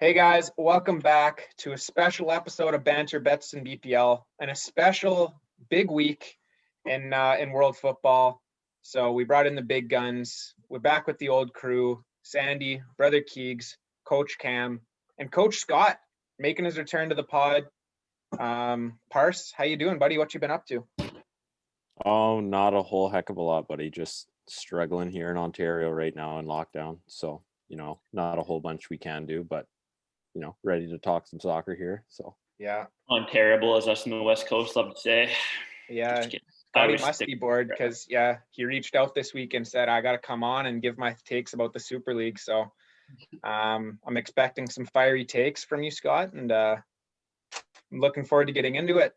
Hey guys, welcome back to a special episode of Banter Bets and BPL, and a special big week in world football. So we brought in the big guns. We're back with the old crew: Sandy, Brother Keegs, Coach Cam, and Coach Scott making his return to the pod. Parse, how you doing, buddy? What you been up to? Oh, not a whole heck of a lot, buddy. Just struggling here in Ontario right now in lockdown. So, not a whole bunch we can do, but ready to talk some soccer here. So Yeah, Unterrible, as us in the West Coast love to say. yeah. Scotty must be bored because he reached out this week and said I got to come on and give my takes about the Super League. So I'm expecting some fiery takes from you, Scott, and I'm looking forward to getting into it.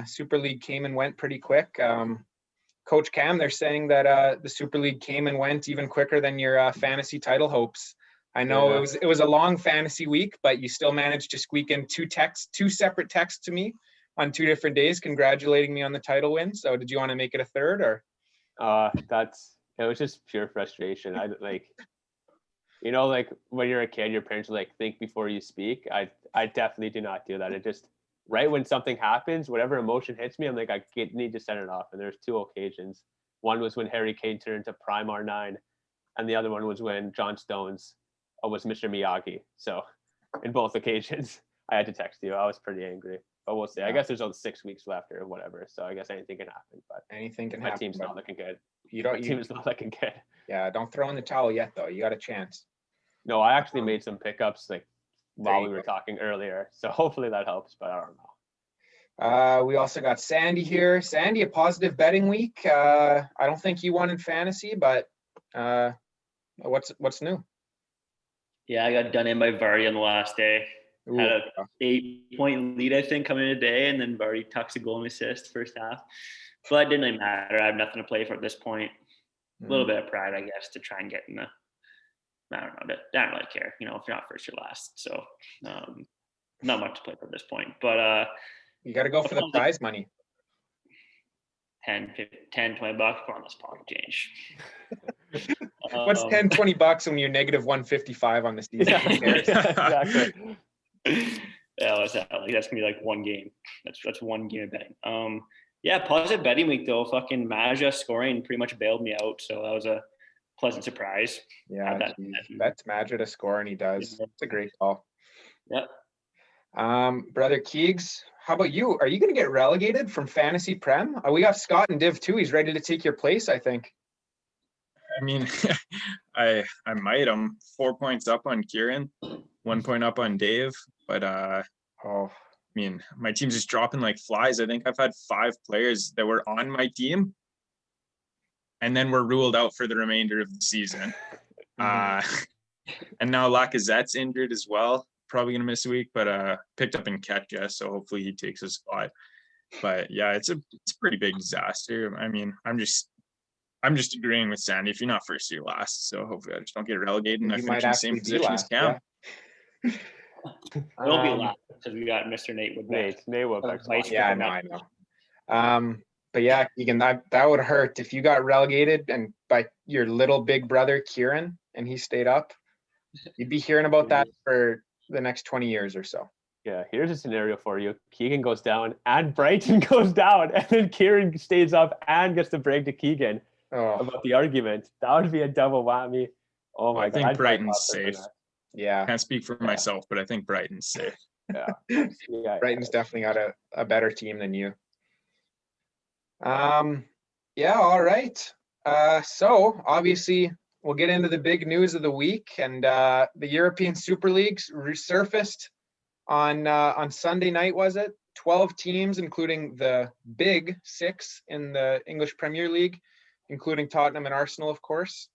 Super League came and went pretty quick. Coach Cam, they're saying that the Super League came and went even quicker than your fantasy title hopes. I know it was a long fantasy week, but you still managed to squeak in two separate texts to me on 2 different days congratulating me on the title win. So did you want to make it a third, or? It was just pure frustration. Like when you're a kid, your parents like think before you speak. I definitely do not do that. It just right when something happens, whatever emotion hits me, I'm like, need to send it off. And there's 2 occasions. One was when Harry Kane turned into prime R9, and the other one was when John Stones was Mr. Miyagi. So in both occasions, I had to text you. I was pretty angry. But we'll see. Yeah. I guess there's only 6 weeks left or whatever. So I guess anything can happen. But anything can my happen. Team's not looking good. My team is not looking good. Yeah, don't throw in the towel yet, though. You got a chance. No, I actually made some pickups while we were talking earlier. So hopefully that helps, but I don't know. We also got Sandy here. Sandy, a positive betting week. I don't think you won in fantasy, but what's new? Yeah, I got done in by Vardy on the last day. Ooh. Had a 8-point lead, I think, coming in today, and then Vardy tucks a goal and assist first half. But it didn't really matter. I have nothing to play for at this point. A little bit of pride, I guess, to try and get in the. I don't know. I don't really care. If you're not first, you're last. So not much to play for at this point. But you got to go for the prize money. 10, 20 bucks on this pocket change. What's 10, 20 bucks when you're negative 155 on the season? Exactly. Yeah, what's that? Like, that's gonna be like one game. That's one game of betting. Yeah, positive betting week though. Fucking Maja scoring pretty much bailed me out, so that was a pleasant surprise. Yeah, that's Maja to score, and he does. It's a great call. Yep. Brother Keegs, how about you? Are you going to get relegated from Fantasy Prem? We got Scott and Div too. He's ready to take your place, I think. I mean, I might. I'm 4 points up on Kieran, 1 point up on Dave, but I mean, my team's just dropping like flies. I think I've had 5 players that were on my team and then were ruled out for the remainder of the season. And now Lacazette's injured as well. Probably gonna miss a week, but picked up in Ketja, so hopefully he takes a spot. But yeah, it's a pretty big disaster. I mean, I'm just agreeing with Sandy. If you're not first, you're last. So hopefully I just don't get relegated and I finish in the same position as Cam. Yeah. We'll be last because we got Mr. Nate Woodbeck. Nate Woodbeck. Yeah, I know. But yeah, Keegan, that would hurt if you got relegated and by your little big brother Kieran and he stayed up. You'd be hearing about that for the next 20 years or so. Yeah, here's a scenario for you. Keegan goes down and Brighton goes down, and then Kieran stays up and gets the break to Keegan about the argument. That would be a double whammy. Oh my God. I think Brighton's safe. Yeah. Can't speak for myself, but I think Brighton's safe. Yeah. Brighton's definitely got a better team than you. Yeah, all right. So obviously we'll get into the big news of the week, and the European Super Leagues resurfaced on Sunday night, was it? 12 teams, including the big 6 in the English Premier League, including Tottenham and Arsenal, of course,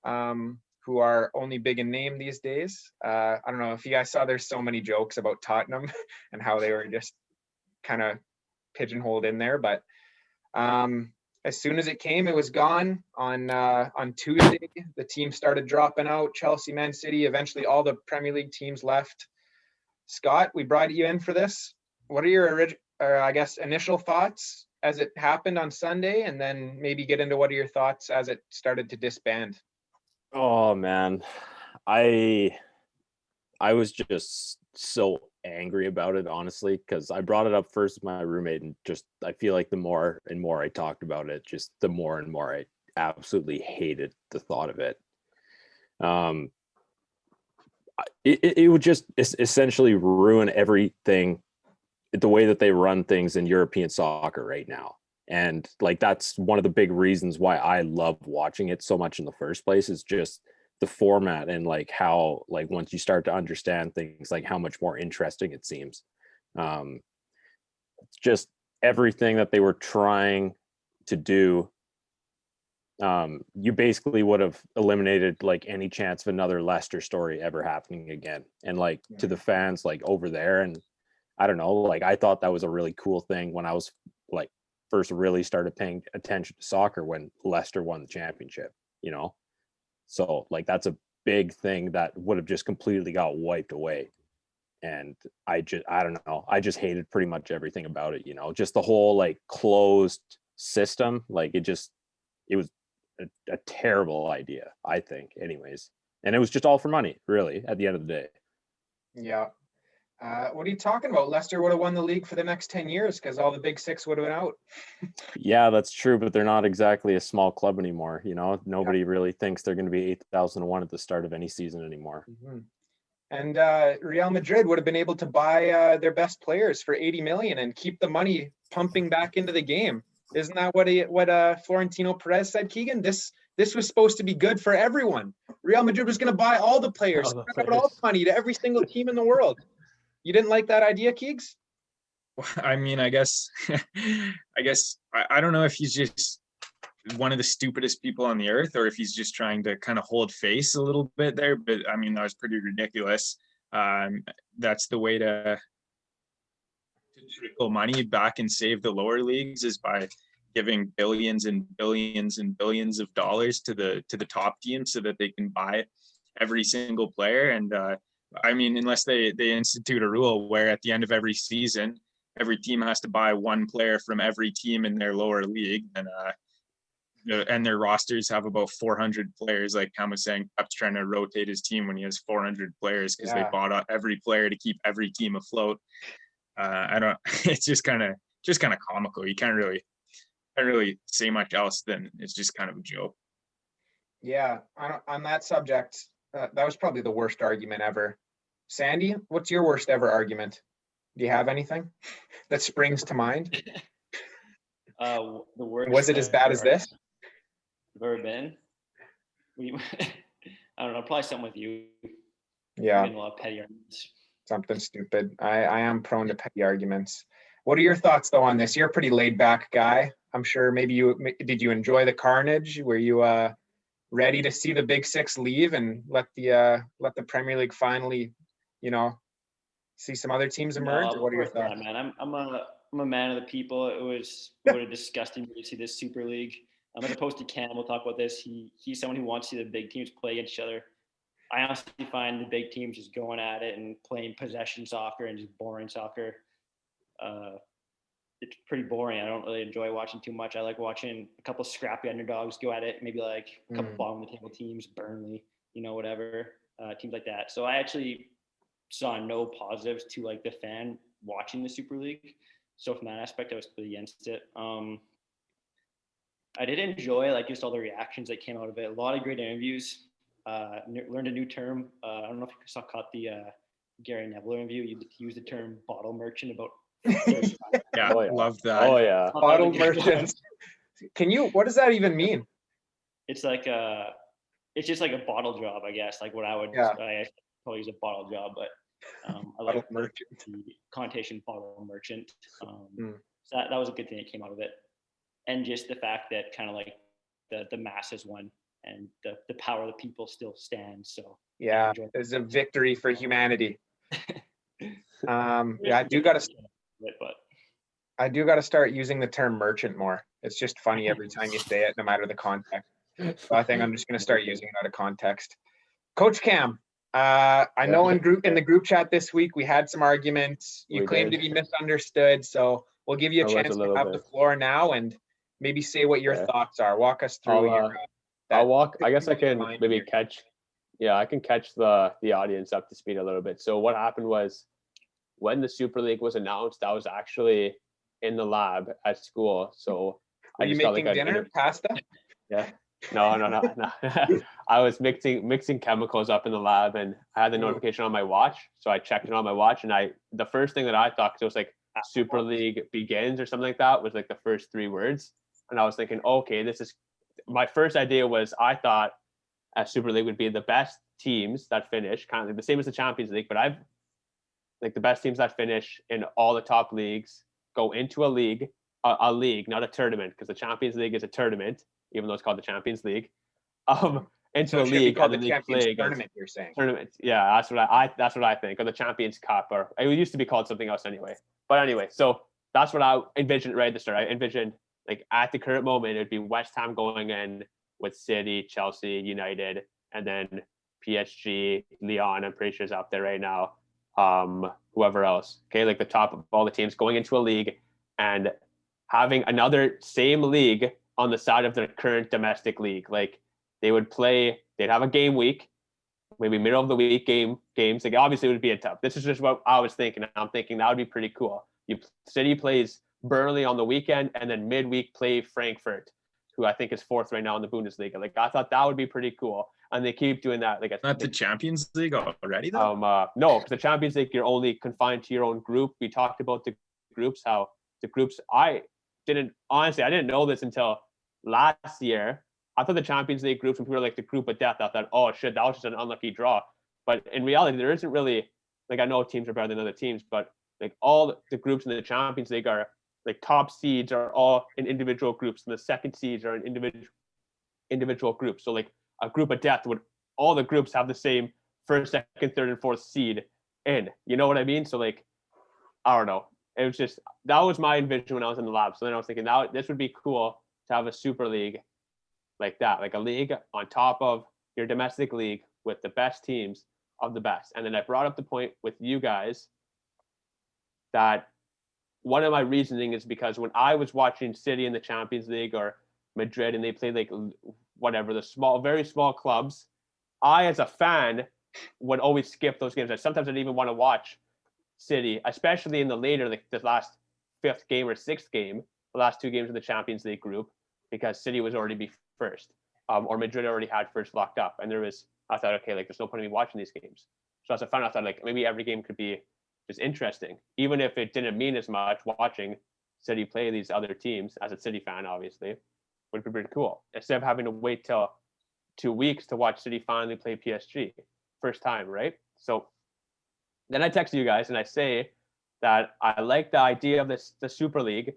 who are only big in name these days. I don't know if you guys saw, there's so many jokes about Tottenham and how they were just kind of pigeonholed in there, but as soon as it came, it was gone. On Tuesday, the team started dropping out. Chelsea, Man City, eventually all the Premier League teams left. Scott, we brought you in for this. What are your initial thoughts as it happened on Sunday, and then maybe get into what are your thoughts as it started to disband? Oh man, I I was just so angry about it, honestly, because I brought it up first with my roommate, and just I feel like the more and more I talked about it, just the more and more I absolutely hated the thought of it. It would just essentially ruin everything, the way that they run things in European soccer right now. And like that's one of the big reasons why I love watching it so much in the first place, is just the format, and like how, like once you start to understand things, like how much more interesting it seems. It's just everything that they were trying to do. You basically would have eliminated like any chance of another Leicester story ever happening again. And like to the fans like over there, and I don't know, like I thought that was a really cool thing when I was like first really started paying attention to soccer, when Leicester won the championship, you know? So like that's a big thing that would have just completely got wiped away. And I don't know, I just hated pretty much everything about it, you know, just the whole like closed system. Like it was a terrible idea, I think, anyways. And it was just all for money, really, at the end of the day. Yeah. What are you talking about? Leicester would have won the league for the next 10 years because all the big six would have been out. Yeah, that's true, but they're not exactly a small club anymore. You know, nobody really thinks they're going to be 8,001 at the start of any season anymore. Mm-hmm. And Real Madrid would have been able to buy their best players for 80 million and keep the money pumping back into the game. Isn't that what Florentino Perez said, Keegan? This was supposed to be good for everyone. Real Madrid was going to buy all the players, spread out all the money to every single team in the world. You didn't like that idea, Keegs? I mean, I guess I don't know if he's just one of the stupidest people on the earth, or if he's just trying to kind of hold face a little bit there. But I mean, that was pretty ridiculous. That's the way to trickle money back and save the lower leagues, is by giving billions and billions and billions of dollars to the top teams so that they can buy every single player. And I mean, unless they institute a rule where at the end of every season, every team has to buy one player from every team in their lower league, and their rosters have about 400 players. Like Cam was saying, Pep's trying to rotate his team when he has 400 players because they bought out every player to keep every team afloat. It's just kind of comical. You can't really say much else than it's just kind of a joke. Yeah, on that subject, that was probably the worst argument ever. Sandy, what's your worst ever argument? Do you have anything that springs to mind? The worst. Was it as bad as this? I've ever been. I don't know. Probably something with you. Yeah. A lot of petty arguments. Something stupid. I am prone to petty arguments. What are your thoughts though on this? You're a pretty laid back guy. I'm sure maybe did you enjoy the carnage? Were you ready to see the Big Six leave and let the Premier League finally, see some other teams emerge? No, what are your thoughts? Man, I'm a man of the people. It was what a disgusting to see this Super League. As opposed to Cam, we'll talk about this. He's someone who wants to see the big teams play against each other. I honestly find the big teams just going at it and playing possession soccer and just boring soccer. It's pretty boring. I don't really enjoy watching too much. I like watching a couple scrappy underdogs go at it. Maybe like a couple bottom of the table teams, Burnley, whatever, teams like that. So I actually saw no positives to like the fan watching the Super League. So from that aspect, I was completely against it. I did enjoy like just all the reactions that came out of it. A lot of great interviews. Learned a new term. I don't know if you caught the Gary Neville interview. You used the term bottle merchant about. Yeah, love that. Oh yeah, bottle merchant. What does that even mean? It's like it's just like a bottle job, I guess. Like what I would I probably use a bottle job, but I like the connotation bottle merchant. So that was a good thing that came out of it. And just the fact that kind of like the masses won and the power of the people still stands. So yeah, it's a victory for humanity. I do got to start using the term merchant more. It's just funny every time you say it, no matter the context. So I think I'm just going to start using it out of context. Coach Cam, I know in the group chat this week we had some arguments. You claimed to be misunderstood, so we'll give you a chance to have the floor now and maybe say what your thoughts are. Walk us through I'll walk. I guess I can maybe catch Yeah, I can catch the audience up to speed a little bit. So what happened was when the Super League was announced, I was actually in the lab at school. So Were I you just got making like dinner, pasta? yeah. No. I was mixing chemicals up in the lab, and I had the Ooh. notification on my watch. So I checked it on my watch, and the first thing that I thought, because it was like Super League begins or something like that, was like the first 3 words. And I was thinking, okay, this is my first idea was I thought a Super League would be the best teams that finish, kind of like the same as the Champions League, but I've like the best teams that finish in all the top leagues go into a league, not a tournament, because the Champions League is a tournament, even though it's called the Champions League. Into So a it should be league, called and the the league Champions play against Tournament, you're saying? tournament. Yeah, that's what I think, or the Champions Cup, or it used to be called something else anyway. But anyway, so that's what I envisioned right at the start. I envisioned like at the current moment, it'd be West Ham going in with City, Chelsea, United, and then PSG, Lyon. I'm pretty sure is up there right now. Whoever else. Okay, like the top of all the teams going into a league and having another same league on the side of their current domestic league. Like they'd have a game week, maybe middle of the week games. Like obviously it would be a tough. This is just what I was thinking. I'm thinking that would be pretty cool. City plays Burnley on the weekend, and then midweek play Frankfurt, who I think is 4th right now in the Bundesliga. Like I thought that would be pretty cool, and they keep doing that. Like Not the Champions League already though. No, because the Champions League you're only confined to your own group. We talked about the groups, how the groups. I didn't know this until last year. I thought the Champions League groups, when people were like the group of death, I thought, oh shit, that was just an unlucky draw. But in reality, there isn't really, like, I know teams are better than other teams, but like all the groups in the Champions League are like top seeds are all in individual groups, and the second seeds are in individual groups. So like a group of death would all the groups have the same first, second, third, and fourth seed in. You know what I mean? So like, I don't know. It was just that was my envision when I was in the lab. So then I was thinking now this would be cool to have a Super League like that, like a league on top of your domestic league with the best teams of the best. And then I brought up the point with you guys that one of my reasoning is because when I was watching City in the Champions League or Madrid and they played like whatever, the very small clubs, I as a fan would always skip those games. Sometimes I didn't even want to watch City, especially in the later, like the last 5th game or 6th game, the last 2 games of the Champions League group, because City was already be first, or Madrid already had first locked up, and I thought, okay, like there's no point in me watching these games. So as a fan, I thought like maybe every game could be just interesting, even if it didn't mean as much. Watching City play these other teams as a City fan, obviously, would be pretty cool. Instead of having to wait till 2 weeks to watch City finally play PSG, first time, right? So then I text you guys and I say that I like the idea of the Super League.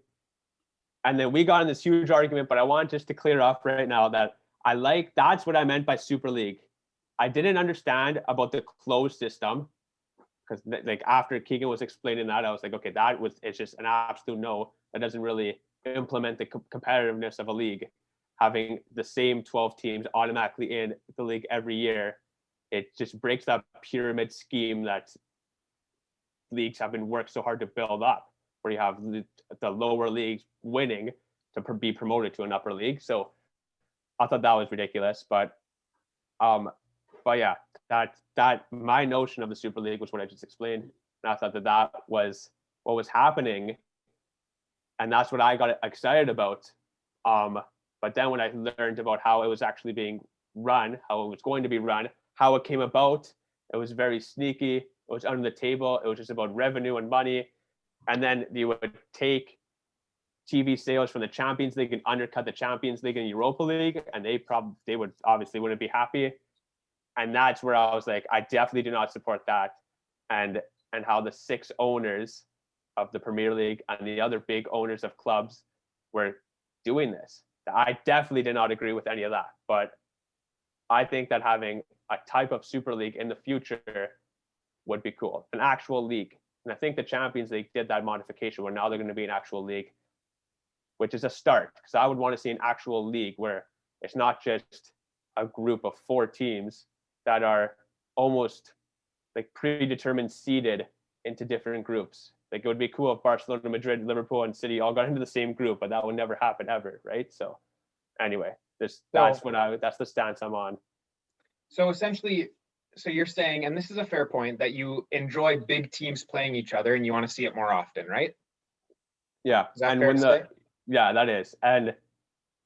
And then we got in this huge argument, but I want just to clear up right now that that's what I meant by Super League. I didn't understand about the closed system, because like after Keegan was explaining that, I was like, okay, it's just an absolute no. That doesn't really implement the competitiveness of a league. Having the same 12 teams automatically in the league every year, it just breaks that pyramid scheme that leagues have been worked so hard to build up, where you have the lower leagues winning to be promoted to an upper league. So I thought that was ridiculous, but yeah, that my notion of the Super League was what I just explained, and I thought that was what was happening, and that's what I got excited about. But then when I learned about how it was actually being run, how it was going to be run, how it came about, it was very sneaky. It was under the table. It was just about revenue and money. And then you would take TV sales from the Champions League and undercut the Champions League and Europa League, and they would obviously wouldn't be happy. And that's where I was like, I definitely do not support that. And how the 6 owners of the Premier League and the other big owners of clubs were doing this. I definitely did not agree with any of that. But I think that having a type of Super League in the future would be cool, an actual league. And I think the Champions League did that modification where now they're going to be an actual league, which is a start, because I would want to see an actual league where it's not just a group of 4 teams that are almost like predetermined seeded into different groups. Like it would be cool if Barcelona, Madrid, Liverpool, and City all got into the same group, but that would never happen ever, right? So anyway, that's the stance I'm on. So essentially, so you're saying, and this is a fair point, that you enjoy big teams playing each other and you want to see it more often, right? Yeah. Is that And fair when to the say? yeah, that is. And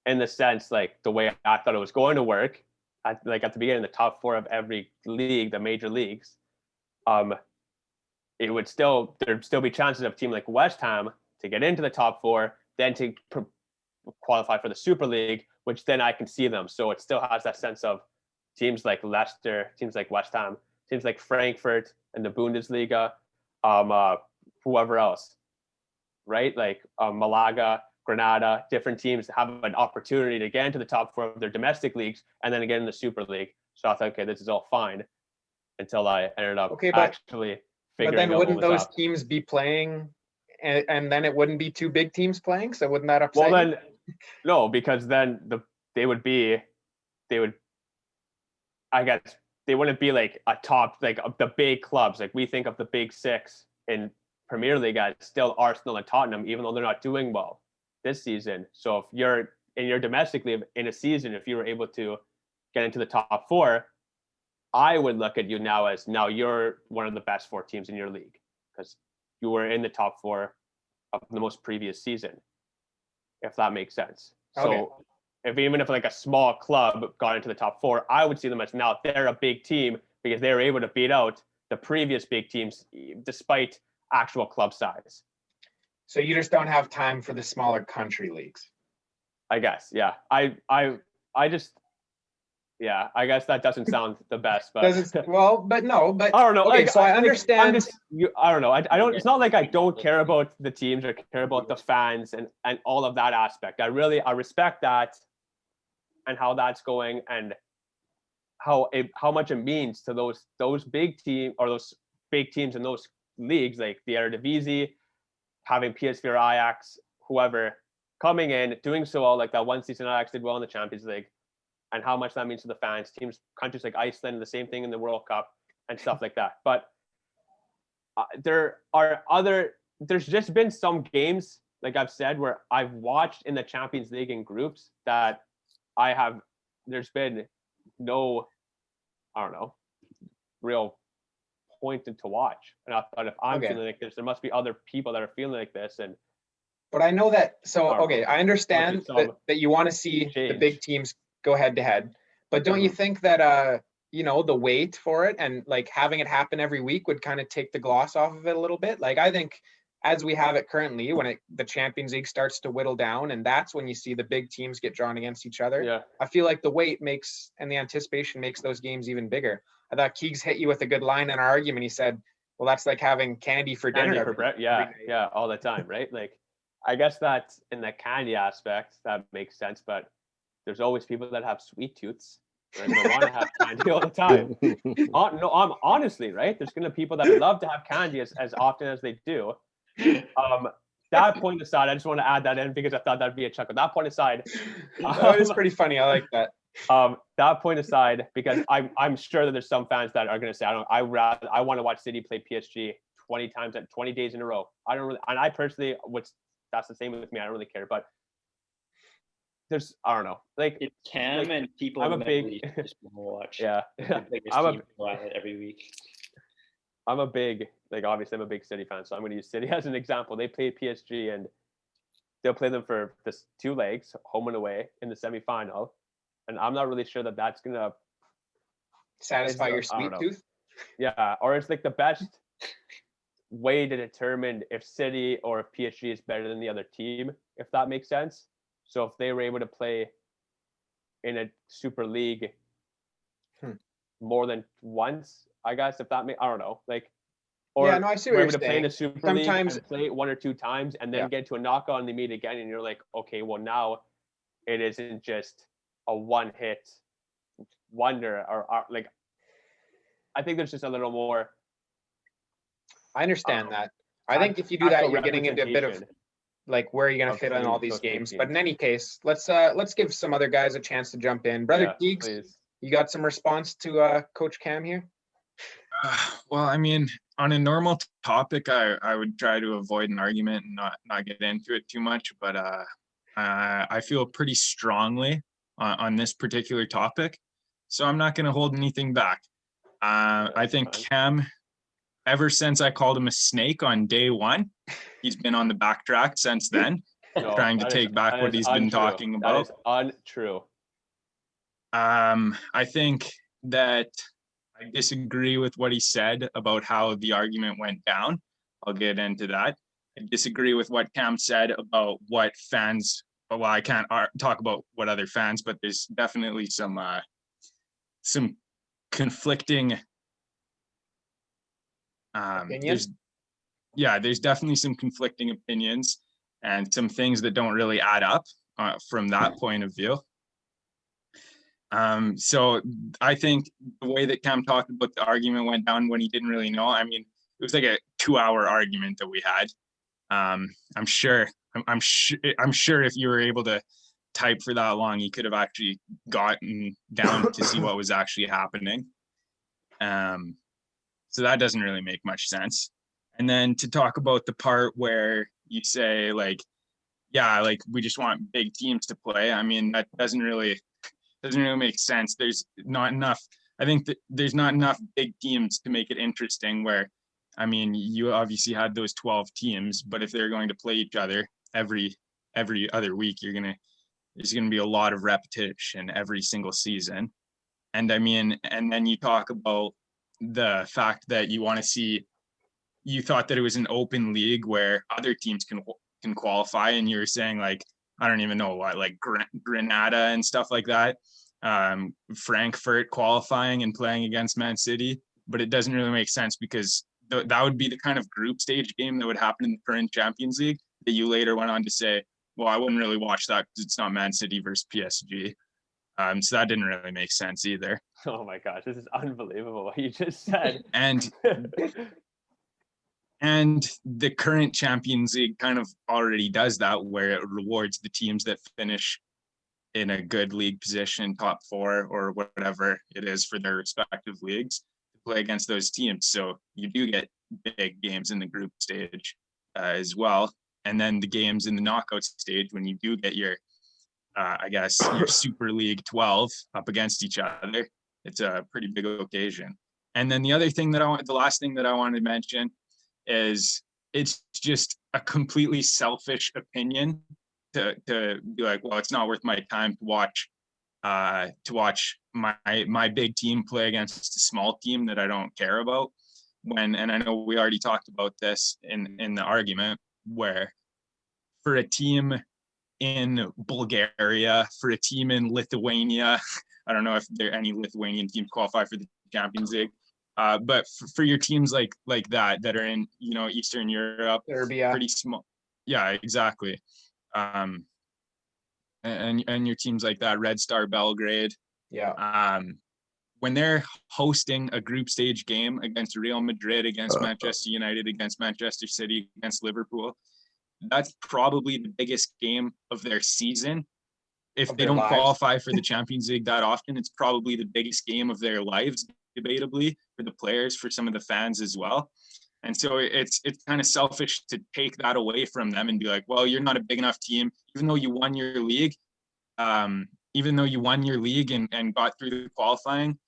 in the sense, like the way I thought it was going to work, at the beginning, the top four of every league, the major leagues, there'd still be chances of a team like West Ham to get into the top four, then to qualify for the Super League, which then I can see them. So it still has that sense of teams like Leicester, teams like West Ham, teams like Frankfurt and the Bundesliga, whoever else, right? Like Malaga, Granada, different teams have an opportunity to get into the top four of their domestic leagues and then again in the Super League. So I thought, okay, this is all fine until I ended up actually figuring then out wouldn't what was those up. teams be playing, and then it wouldn't be two big teams playing? So wouldn't that upset Well, you? then, no, because then they would, I guess, they wouldn't be like a top, like the big clubs. Like we think of the big six in Premier League as still Arsenal and Tottenham, even though they're not doing well this season. So if you're in your domestic league in a season, if you were able to get into the top four, I would look at you now as now you're one of the best four teams in your league because you were in the top four of the most previous season, if that makes sense. Okay. So even if like a small club got into the top four, I would see them as now they're a big team because they were able to beat out the previous big teams despite actual club size. So you just don't have time for the smaller country leagues. I guess, yeah. I just, yeah. I guess that doesn't sound the best, but but no, but I don't know. Okay, like, so I understand. I don't know. I don't. It's not like I don't care about the teams or care about the fans and all of that aspect. I respect that and how that's going and how much it means to those big team or those big teams in those leagues like the Eredivisie, having PSV or Ajax, whoever coming in doing so well. Like that one season Ajax did well in the Champions League, and how much that means to the fans. Teams, countries like Iceland, the same thing in the World Cup and stuff like that. But there's just been some games, like I've said, where I've watched in the Champions League in groups that there's been no, I don't know, real point to watch. And I thought if I'm feeling like this, there must be other people that are feeling like this. But I know that, I I understand that you want to see the big teams go head to head, but don't you think that, the wait for it and like having it happen every week would kind of take the gloss off of it a little bit? Like I think as we have it currently, when the Champions League starts to whittle down and that's when you see the big teams get drawn against each other. Yeah. I feel like the wait and the anticipation makes those games even bigger. I thought Keegs hit you with a good line in our argument. He said, well, that's like having candy for dinner. Yeah, all the time, right? Like, I guess that in the candy aspect, that makes sense, but there's always people that have sweet tooths. They're going to want to have candy all the time. I'm honestly, right? There's going to be people that love to have candy as often as they do. That point aside, I just want to add that in because I thought that'd be a chuckle. That point aside, that is pretty funny. I like that. That point aside, because I'm sure that there's some fans that are going to say, I want to watch City play PSG 20 times at 20 days in a row. I don't really, and I personally that's the same with me. I don't really care, but there's, I don't know, like it's Cam and people. I'm a big just watch. Yeah, every week. I'm a big, like obviously I'm a big City fan, so I'm going to use City as an example. They play PSG and they'll play them for this 2 legs, home and away in the semifinal, and I'm not really sure that that's going to satisfy your sweet tooth. Yeah, or it's like the best way to determine if City or if PSG is better than the other team, if that makes sense. So if they were able to play in a Super League more than once, I guess, if that I don't know, like, or I see what you're able to play in a Super League and play it 1 or 2 times and then get to a knockout and they meet again, and you're like, okay, well now it isn't just a one-hit wonder, or like, I think there's just a little more. I understand that. I think if you do that, you're getting into a bit of like where are you going to fit in all these games. But in any case, let's give some other guys a chance to jump in. Brother Keegs, you got some response to Coach Cam here? Well, I mean, on a normal topic, I would try to avoid an argument and not get into it too much. But I feel pretty strongly on this particular topic. so I'm not going to hold anything back. I think fine. Cam, ever since I called him a snake on day one, he's been on the backtrack since then, No, trying to that take back that what is he's been untrue. talking That about. is untrue. I think that I disagree with what he said about how the argument went down. I'll get into that. I disagree with what Cam said about what fans. Well, I can't talk about what other fans, but there's definitely some conflicting. Opinions? There's definitely some conflicting opinions and some things that don't really add up from that point of view. So I think the way that Cam talked about the argument went down when he didn't really know. I mean, it was like a 2-hour argument that we had. I'm sure if you were able to type for that long, you could have actually gotten down to see what was actually happening. So that doesn't really make much sense. And then to talk about the part where you say like, yeah, like we just want big teams to play. I mean, that doesn't really make sense. There's not enough. I think that there's not enough big teams to make it interesting. Where, I mean, you obviously had those 12 teams, but if they're going to play each other every other week, there's gonna be a lot of repetition every single season. And I mean, and then you talk about the fact that you thought that it was an open league where other teams can qualify, and you're saying like, I don't even know what, like Granada and stuff like that, Frankfurt qualifying and playing against Man City, but it doesn't really make sense because that would be the kind of group stage game that would happen in the current Champions League that you later went on to say, well, I wouldn't really watch that because it's not Man City versus PSG. So that didn't really make sense either. Oh my gosh, this is unbelievable what you just said. And the current Champions League kind of already does that, where it rewards the teams that finish in a good league position, top 4 or whatever it is for their respective leagues, to play against those teams. So you do get big games in the group stage as well. And then the games in the knockout stage, when you do get your, I guess, your Super League 12 up against each other, it's a pretty big occasion. And then the last thing that I wanted to mention is it's just a completely selfish opinion to be like, well, it's not worth my time to watch my big team play against a small team that I don't care about. And I know we already talked about this in the argument, where for a team in Bulgaria, for a team in Lithuania, I don't know if there are any Lithuanian teams qualify for the Champions League. But for your teams like that are in, Eastern Europe, Serbia. pretty small. Yeah, exactly. And your teams like that, Red Star Belgrade. Yeah. When they're hosting a group stage game against Real Madrid, against Manchester United, against Manchester City, against Liverpool, that's probably the biggest game of their season. If they don't qualify for the Champions League that often, it's probably the biggest game of their lives, debatably, for the players, for some of the fans as well. And so it's kind of selfish to take that away from them and be like, well, you're not a big enough team, even though you won your league. Even though you won your league and got through the qualifying,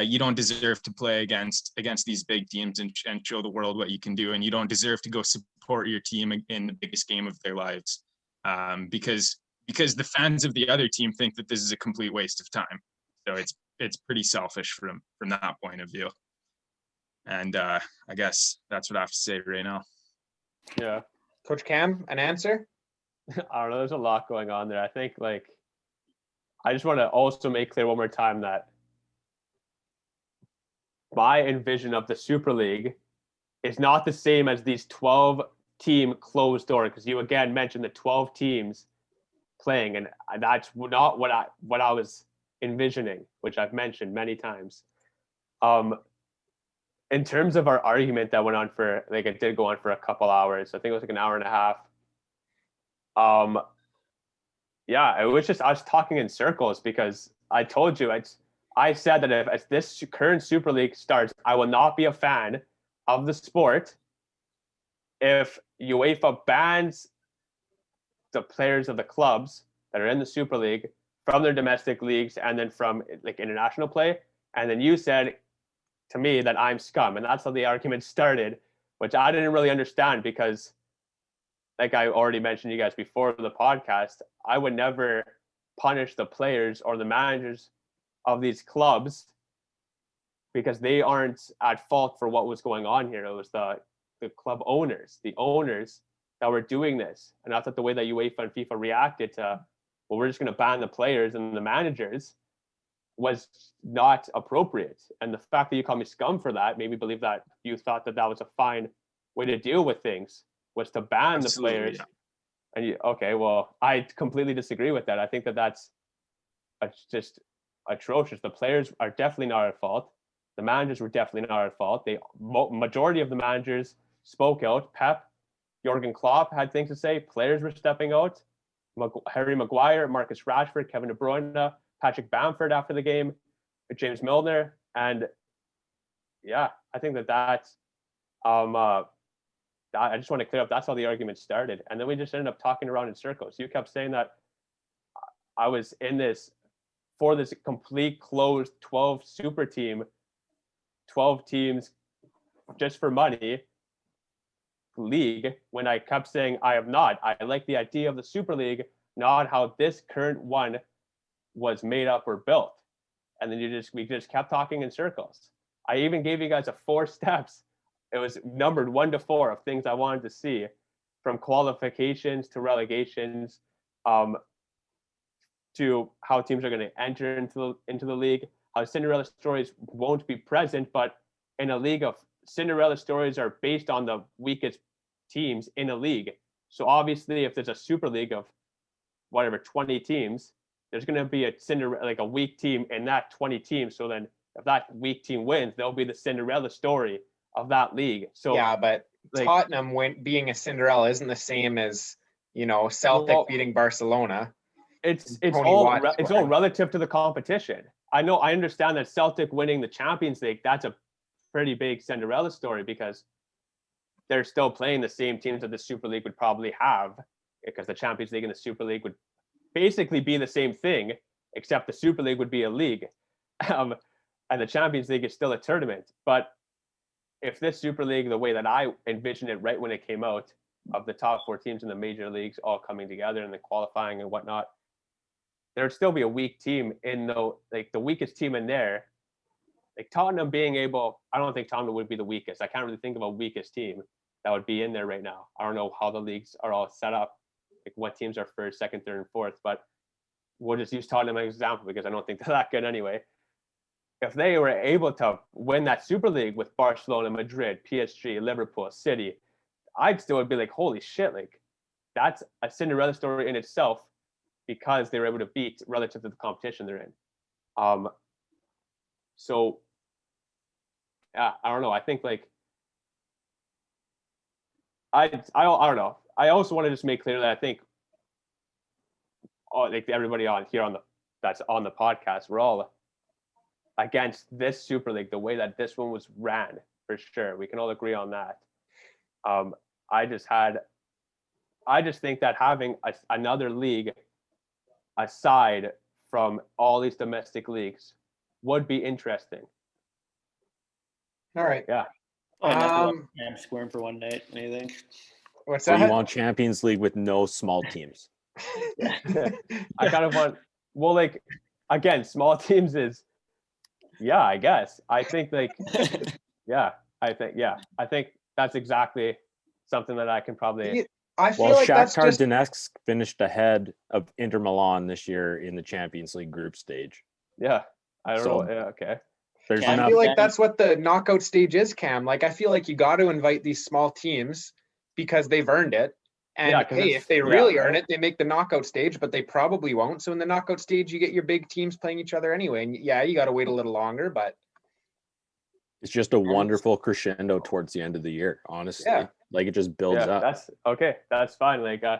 you don't deserve to play against these big teams and show the world what you can do. And you don't deserve to go support your team in the biggest game of their lives, because the fans of the other team think that this is a complete waste of time. So it's pretty selfish from that point of view. And I guess that's what I have to say right now. Yeah. Coach Cam, an answer? I don't know. There's a lot going on there. I think I just want to also make clear one more time that my envision of the Super League is not the same as these 12-team closed door, because you again mentioned the 12 teams playing, and that's not what I was envisioning, which I've mentioned many times. In terms of our argument that went on for, it did go on for a couple hours. I think it was an hour and a half. Yeah, it was just us talking in circles, because I told you, I said that if this current Super League starts, I will not be a fan of the sport if UEFA bans the players of the clubs that are in the Super League from their domestic leagues and then from like international play. And then you said to me that I'm scum. And that's how the argument started, which I didn't really understand because, like I already mentioned to you guys before the podcast, I would never punish the players or the managers of these clubs because they aren't at fault for what was going on here. It was the club owners, the owners that were doing this. And I thought the way that UEFA and FIFA reacted to, well, we're just going to ban the players and the managers was not appropriate. And the fact that you call me scum for that made me believe that you thought that that was a fine way to deal with things, was to ban the players. Yeah. And you, okay, well, I completely disagree with that. I think that that's just atrocious. The players are definitely not at fault. The managers were definitely not at fault. The majority of the managers spoke out. Pep, Jurgen Klopp had things to say. Players were stepping out. Harry Maguire, Marcus Rashford, Kevin De Bruyne, Patrick Bamford after the game, James Milner. And yeah, I think that's I just want to clear up, that's how the argument started. And then we just ended up talking around in circles. You kept saying that I was in this, for this complete closed 12 super team, 12 teams just for money league, when I kept saying I have not. I like the idea of the Super League, not how this current one was made up or built. And then we just kept talking in circles. I even gave you guys a 4 steps. It was numbered 1 to 4 of things I wanted to see, from qualifications to relegations, to how teams are going to enter into the league, how Cinderella stories won't be present, but in a league of Cinderella stories are based on the weakest teams in a league. So obviously, if there's a Super League of whatever 20 teams, there's going to be a weak team in that 20 teams. So then, if that weak team wins, there'll be the Cinderella story of that league. So yeah, but like, Tottenham being a Cinderella isn't the same as, Celtic beating Barcelona. It's Tony all Watt it's all relative to the competition. I understand that Celtic winning the Champions League, that's a pretty big Cinderella story because they're still playing the same teams that the Super League would probably have, because the Champions League and the Super League would basically be the same thing, except the Super League would be a league, and the Champions League is still a tournament. But if this Super League, the way that I envisioned it right when it came out, of the top 4 teams in the major leagues all coming together and the qualifying and whatnot, there'd still be a weak team in the weakest team in there. Like Tottenham being able, I don't think Tottenham would be the weakest. I can't really think of a weakest team that would be in there right now. I don't know how the leagues are all set up, like what teams are first, second, third, and fourth, but we'll just use Tottenham as an example because I don't think they're that good anyway. If they were able to win that Super League with Barcelona, Madrid, PSG, Liverpool, City, I'd still would be like, holy shit, like that's a Cinderella story in itself because they were able to beat relative to the competition they're in. So yeah, I don't know. I think like I don't know. I also want to just make clear that I think like everybody that's on the podcast, we're all against this Super League, the way that this one was ran, for sure. We can all agree on that. I just think that having another league aside from all these domestic leagues would be interesting. All right. Yeah. I'm scoring for one night. Anything? What's So that? you want Champions League with no small teams? I kind of want, well, like, again, small teams is, yeah, I guess. I think like, I think that's exactly something that I can probably. I feel like that's Shakhtar just Donetsk finished ahead of Inter Milan this year in the Champions League group stage. Yeah, I don't So- know. Yeah, okay. There's I enough. feel like that's what the knockout stage is, Cam. Like, I feel like you got to invite these small teams because they've earned it. And Yeah, 'cause hey, it's- if they yeah, really earn right. it, they make the knockout stage, but they probably won't. So in the knockout stage, you get your big teams playing each other anyway. And yeah, you got to wait a little longer, but It's just a wonderful crescendo towards the end of the year, honestly. Yeah. Like it just builds Yeah, up. that's okay. That's fine. Like, Yeah,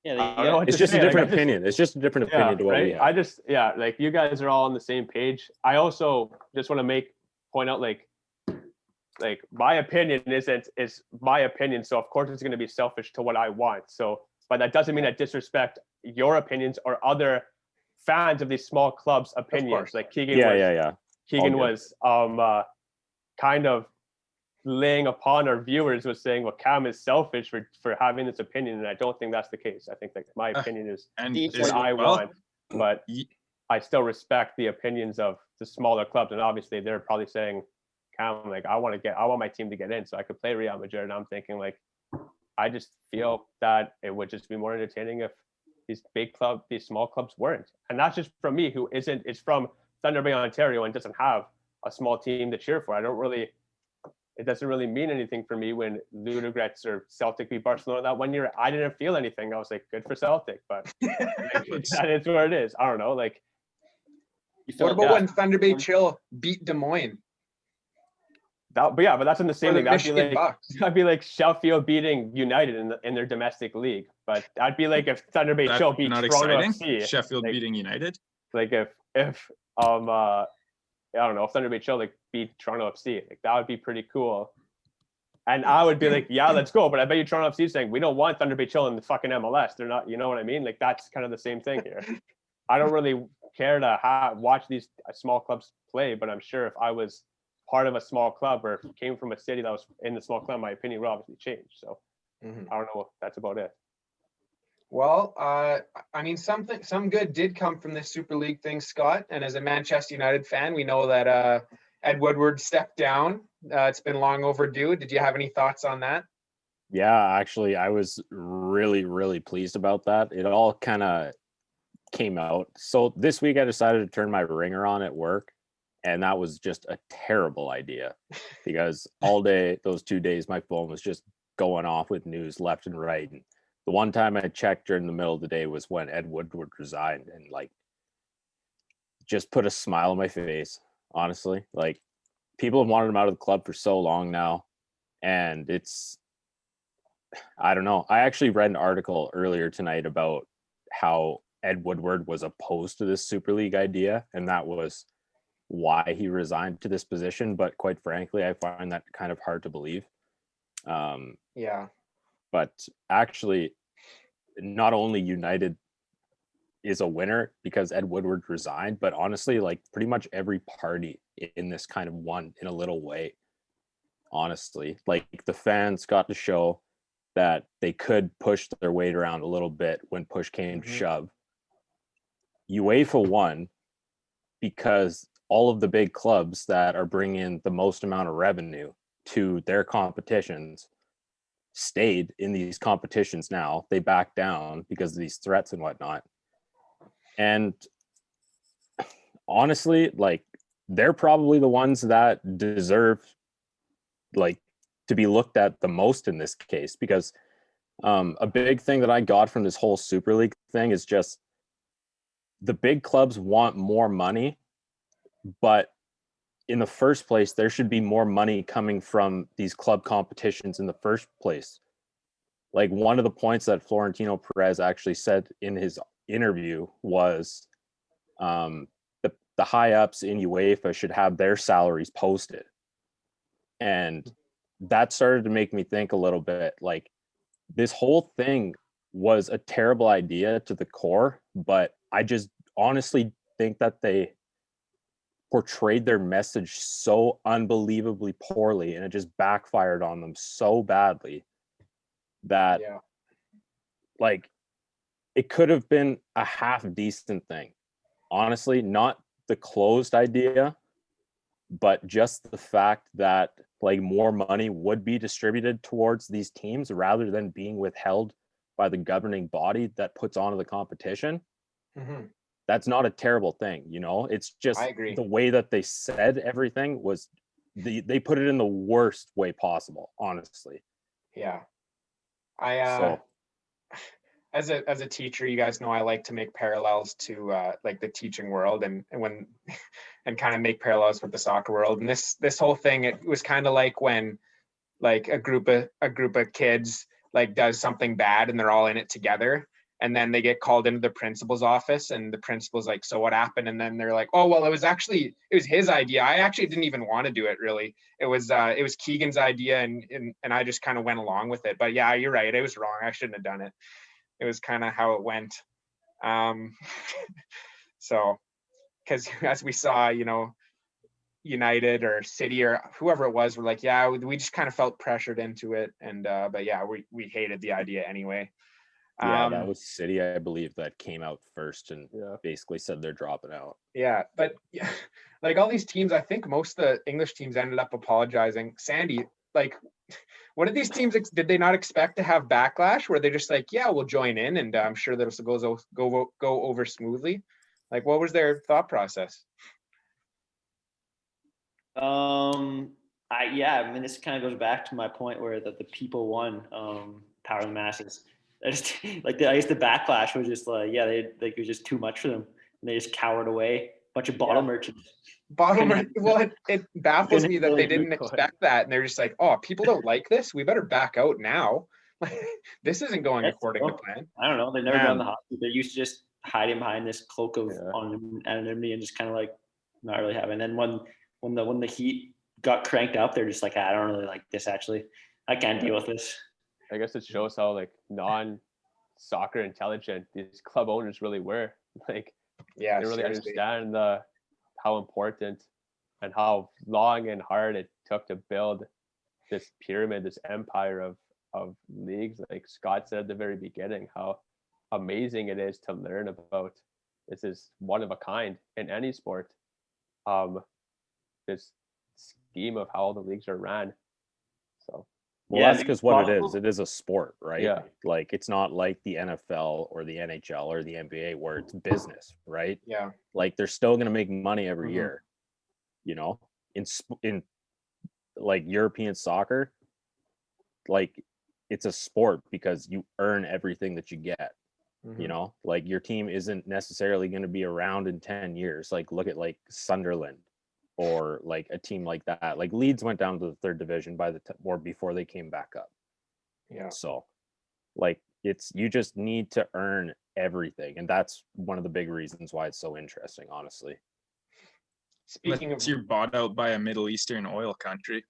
I don't know what It's to just a say. Like, different I just- opinion. It's just a different Yeah, opinion to what we right. have. Like you guys are all on the same page. I also just want to point out like my opinion is my opinion. So of course it's going to be selfish to what I want. So, but that doesn't mean I disrespect your opinions or other fans of these small clubs' opinions. course. Like Keegan Yeah. Keegan All good. was kind of laying upon our viewers was saying, well, Cam is selfish for having this opinion, and I don't think that's the case. I think that my opinion is And what I want, but ye- I still respect the opinions of the smaller clubs, and obviously they're probably saying, Cam, like I want my team to get in so I could play Real Madrid, and I'm thinking like, I just feel that it would just be more entertaining if these small clubs weren't, and that's just from me who isn't. It's from Thunder Bay, Ontario, and doesn't have a small team to cheer for. It doesn't really mean anything for me when Ludogorets or Celtic beat Barcelona that one year. I didn't feel anything. I was like, good for Celtic, but that is where it is. I don't know. Like, What about when Thunder Bay Chill beat Des Moines? but that's in the same Or the league. Michigan Bucks? That'd be like Sheffield beating United in their domestic league. But that'd be like if Thunder Bay Chill beat not Toronto exciting. FC. Sheffield like, beating United. Like if I don't know, if Thunder Bay Chill like beat Toronto FC, like that would be pretty cool. And I would be like, yeah, let's go. But I bet you Toronto FC is saying we don't want Thunder Bay Chill in the fucking MLS. They're not, you know what I mean? Like that's kind of the same thing here. I don't really care to watch these small clubs play, but I'm sure if I was part of a small club or came from a city that was in the small club, my opinion would obviously change. So I don't know. That's about it. Well, I mean, some good did come from this Super League thing, Scott. And as a Manchester United fan, we know that Ed Woodward stepped down. It's been long overdue. Did you have any thoughts on that? Yeah, actually, I was really, really pleased about that. It all kind of came out. So this week I decided to turn my ringer on at work, and that was just a terrible idea because all day, those 2 days, my phone was just going off with news left and right. And the one time I checked during the middle of the day was when Ed Woodward resigned, and like just put a smile on my face, honestly. Like people have wanted him out of the club for so long now, and I don't know. I actually read an article earlier tonight about how Ed Woodward was opposed to this Super League idea, and that was why he resigned to this position. But quite frankly, I find that kind of hard to believe. Yeah. But actually, not only United is a winner because Ed Woodward resigned, but honestly, like pretty much every party in this kind of won in a little way. Honestly, like the fans got to show that they could push their weight around a little bit when push came to shove. UEFA won because all of the big clubs that are bringing in the most amount of revenue to their competitions stayed in these competitions now. They backed down because of these threats and whatnot. And honestly, like they're probably the ones that deserve like to be looked at the most in this case, because a big thing that I got from this whole Super League thing is just the big clubs want more money, but in the first place, there should be more money coming from these club competitions in the first place. Like one of the points that Florentino Perez actually said in his interview was the high ups in UEFA should have their salaries posted. And that started to make me think a little bit like this whole thing was a terrible idea to the core, but I just honestly think that they portrayed their message so unbelievably poorly, and it just backfired on them so badly that like it could have been a half decent thing. Honestly, not the closed idea, but just the fact that like more money would be distributed towards these teams rather than being withheld by the governing body that puts on the competition. That's not a terrible thing, you know. It's just the way that they said everything was they put it in the worst way possible, honestly. Yeah. I as a teacher, you guys know I like to make parallels to like the teaching world and kind of make parallels with the soccer world. And this whole thing, it was kind of like when like a group of kids like does something bad and they're all in it together. And then they get called into the principal's office and the principal's like, so what happened? And then they're like, oh, well, it was his idea. I actually didn't even want to do it really. It was Keegan's idea and I just kind of went along with it. But yeah, you're right. It was wrong. I shouldn't have done it. It was kind of how it went. So, because as we saw, United or City or whoever it was were like, yeah, we just kind of felt pressured into it. And but yeah, we hated the idea anyway. Yeah, that was City, I believe, that came out first and basically said they're dropping out. Yeah, but yeah, like all these teams, I think most of the English teams ended up apologizing. Sandy, like, what did these teams, did they not expect to have backlash? Were they just like, yeah, we'll join in and I'm sure that will go over smoothly? Like, what was their thought process? I mean, this kind of goes back to my point where the people won, power of the masses. I guess the backlash was just like, yeah, it was just too much for them, and they just cowered away. Bunch of bottle merchants. Well, it baffles me that they didn't expect that, and they're just like, oh, people don't like this. We better back out now. This isn't going according to plan. I don't know. They've never done the hot seat. They're used to just hiding behind this cloak of anonymity and just kind of like not really having. And then when the heat got cranked up, they're just like, I don't really like this. Actually, I can't deal with this. I guess it shows how like non-soccer intelligent these club owners really were. Like, they really understand how important and how long and hard it took to build this pyramid, this empire of leagues. Like Scott said at the very beginning, how amazing it is to learn about. This is one of a kind in any sport. This scheme of how all the leagues are ran. So. Well, that's because what it is a sport, right? Yeah. Like, it's not like the NFL or the NHL or the NBA where it's business, right? Yeah. Like, they're still going to make money every year, in like European soccer, like it's a sport because you earn everything that you get, like your team isn't necessarily going to be around in 10 years. Like, look at like Sunderland. Or like a team like that. Like Leeds went down to the third division or before they came back up. Yeah. So like you just need to earn everything. And that's one of the big reasons why it's so interesting, honestly. Speaking of, you're bought out by a Middle Eastern oil country.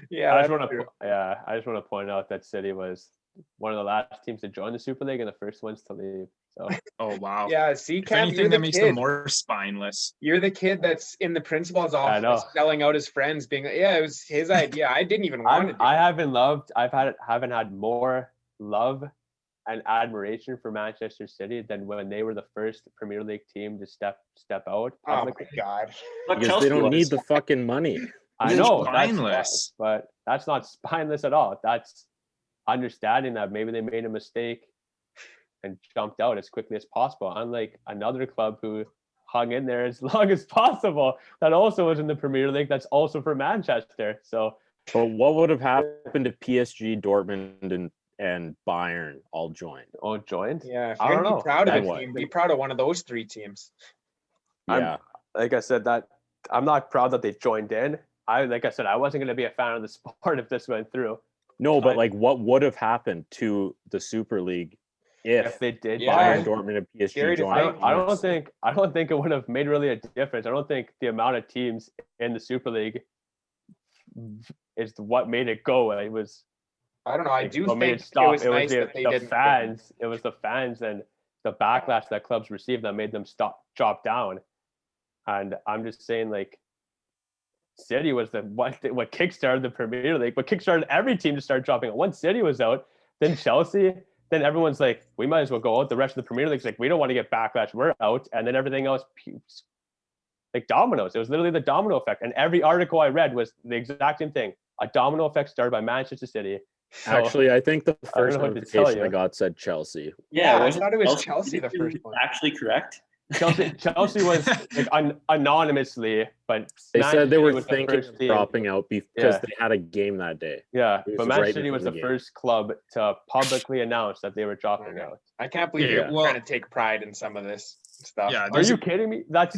Yeah. I just want to point out that City was one of the last teams to join the Super League and the first ones to leave. So. Oh wow. Yeah, see, if anything, that makes them more spineless. You're the kid that's in the principal's office selling out his friends, being like, yeah, it was his idea. I didn't even want to do it. haven't had more love and admiration for Manchester City than when they were the first Premier League team to step out. Oh my God. Because they don't need the fucking money. I know, spineless. but that's not spineless at all. That's understanding that maybe they made a mistake and jumped out as quickly as possible, unlike another club who hung in there as long as possible that also was in the Premier League, that's also for Manchester. So, but what would have happened if PSG, Dortmund, and Bayern all joined? Yeah, I don't know. Be proud of one of those three teams. Yeah, like I said, that I'm not proud that they joined in. I wasn't going to be a fan of the sport if this went through. No, but like, what would have happened to the Super League if they did Bayern, Dortmund, and PSG joined? I don't think it would have made really a difference. I don't think the amount of teams in the Super League is what made it go. It was. I don't know. I do think it was nice that they didn't. Fans. It was the fans and the backlash that clubs received that made them drop down. And I'm just saying, like, City was what kickstarted the Premier League, but kickstarted every team to start dropping out. Once City was out, then Chelsea. Then everyone's like, we might as well go out. The rest of the Premier League's like, we don't want to get backlash. We're out. And then everything else, like dominoes. It was literally the domino effect. And every article I read was the exact same thing. A domino effect started by Manchester City. So, actually, I think the first notification I got said Chelsea. Yeah, I thought it was Chelsea the first one. Actually correct. Chelsea was like anonymously, but they said they were thinking of dropping out because they had a game that day. Yeah, but Manchester City was the first club to publicly announce that they were dropping out. I can't believe you're trying to take pride in some of this stuff. Yeah, are you kidding me? That's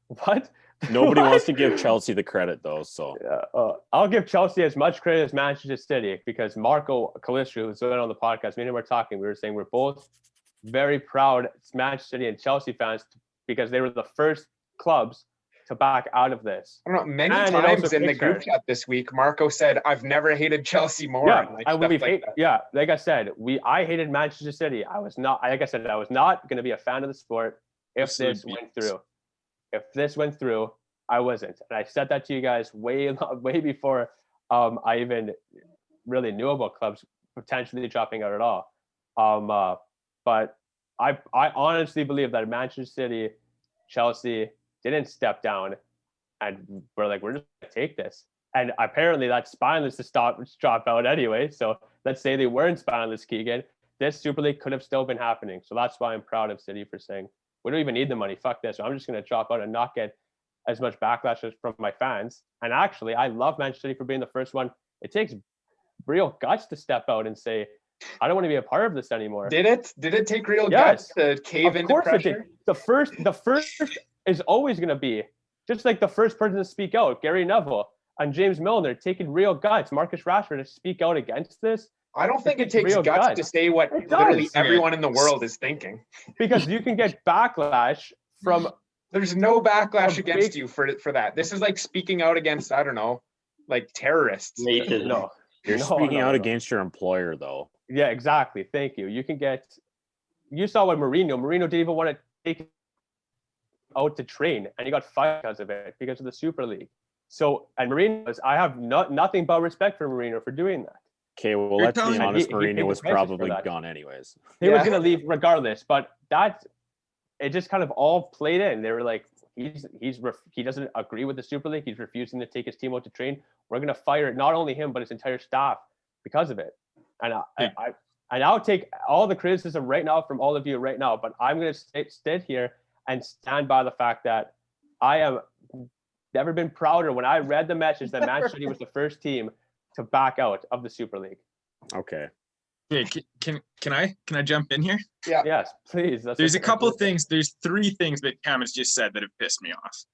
what? Nobody wants to give Chelsea the credit though. So I'll give Chelsea as much credit as Manchester City, because Marco Calistri, who's on the podcast, me and him were talking. We were saying we're both very proud Manchester City and Chelsea fans because they were the first clubs to back out of this. I don't know. Many And it also times in the group kickstarted. chat this week, Marco said, "I've never And it times also in the group kickstarted. chat this week, Marco said, I've never hated Chelsea more." Yeah, and, like, I stuff we've like hate, that. yeah, like I said, I hated Manchester City. I was not, like I said, I was not going to be a fan of the sport if Absolute this went beats. through. If this went through, I wasn't, and I said that to you guys way before I even really knew about clubs potentially dropping out at all. But I honestly believe that Manchester City, Chelsea didn't step down, and we're like, we're just gonna take this. And apparently that's spineless to drop out anyway. So let's say they weren't spineless, Keegan. This Super League could have still been happening. So that's why I'm proud of City for saying, we don't even need the money. Fuck this. So I'm just going to drop out and not get as much backlash as from my fans. And actually, I love Manchester City for being the first one. It takes real guts to step out and say, I don't want to be a part of this anymore. Did it take real Yes. guts to cave Of into course it pressure? did. The first is always going to be just like the first person to speak out, Gary Neville and James Milner, taking real guts. Marcus Rashford to speak out against this. I don't think it takes real guts to guts. say what It literally does. everyone in the world is thinking. Because you can get backlash from There's no backlash A against big- you for that. This is like speaking out against, I don't know, like terrorists. Racism. no. You're No, speaking no, out no. against your employer, though. Yeah, exactly. Thank you. You saw what Mourinho didn't even want to take out to train, and he got fired because of it, because of the Super League. So, and I have nothing but respect for Mourinho for doing that. Okay, well, You're let's be telling me- honest. He paid Mourinho the was prices for probably that. gone anyways. He was Yeah. going to leave regardless, but it just kind of all played in. They were like, he doesn't agree with the Super League. He's refusing to take his team out to train. We're going to fire not only him but his entire staff because of it. And I'll take all the criticism right now from all of you right now, but I'm going to sit here and stand by the fact that I have never been prouder when I read the message that Manchester City was the first team to back out of the Super League. Okay. Okay, can I jump in here? Yes, please. There's a couple of things. There's three things that Cam has just said that have pissed me off.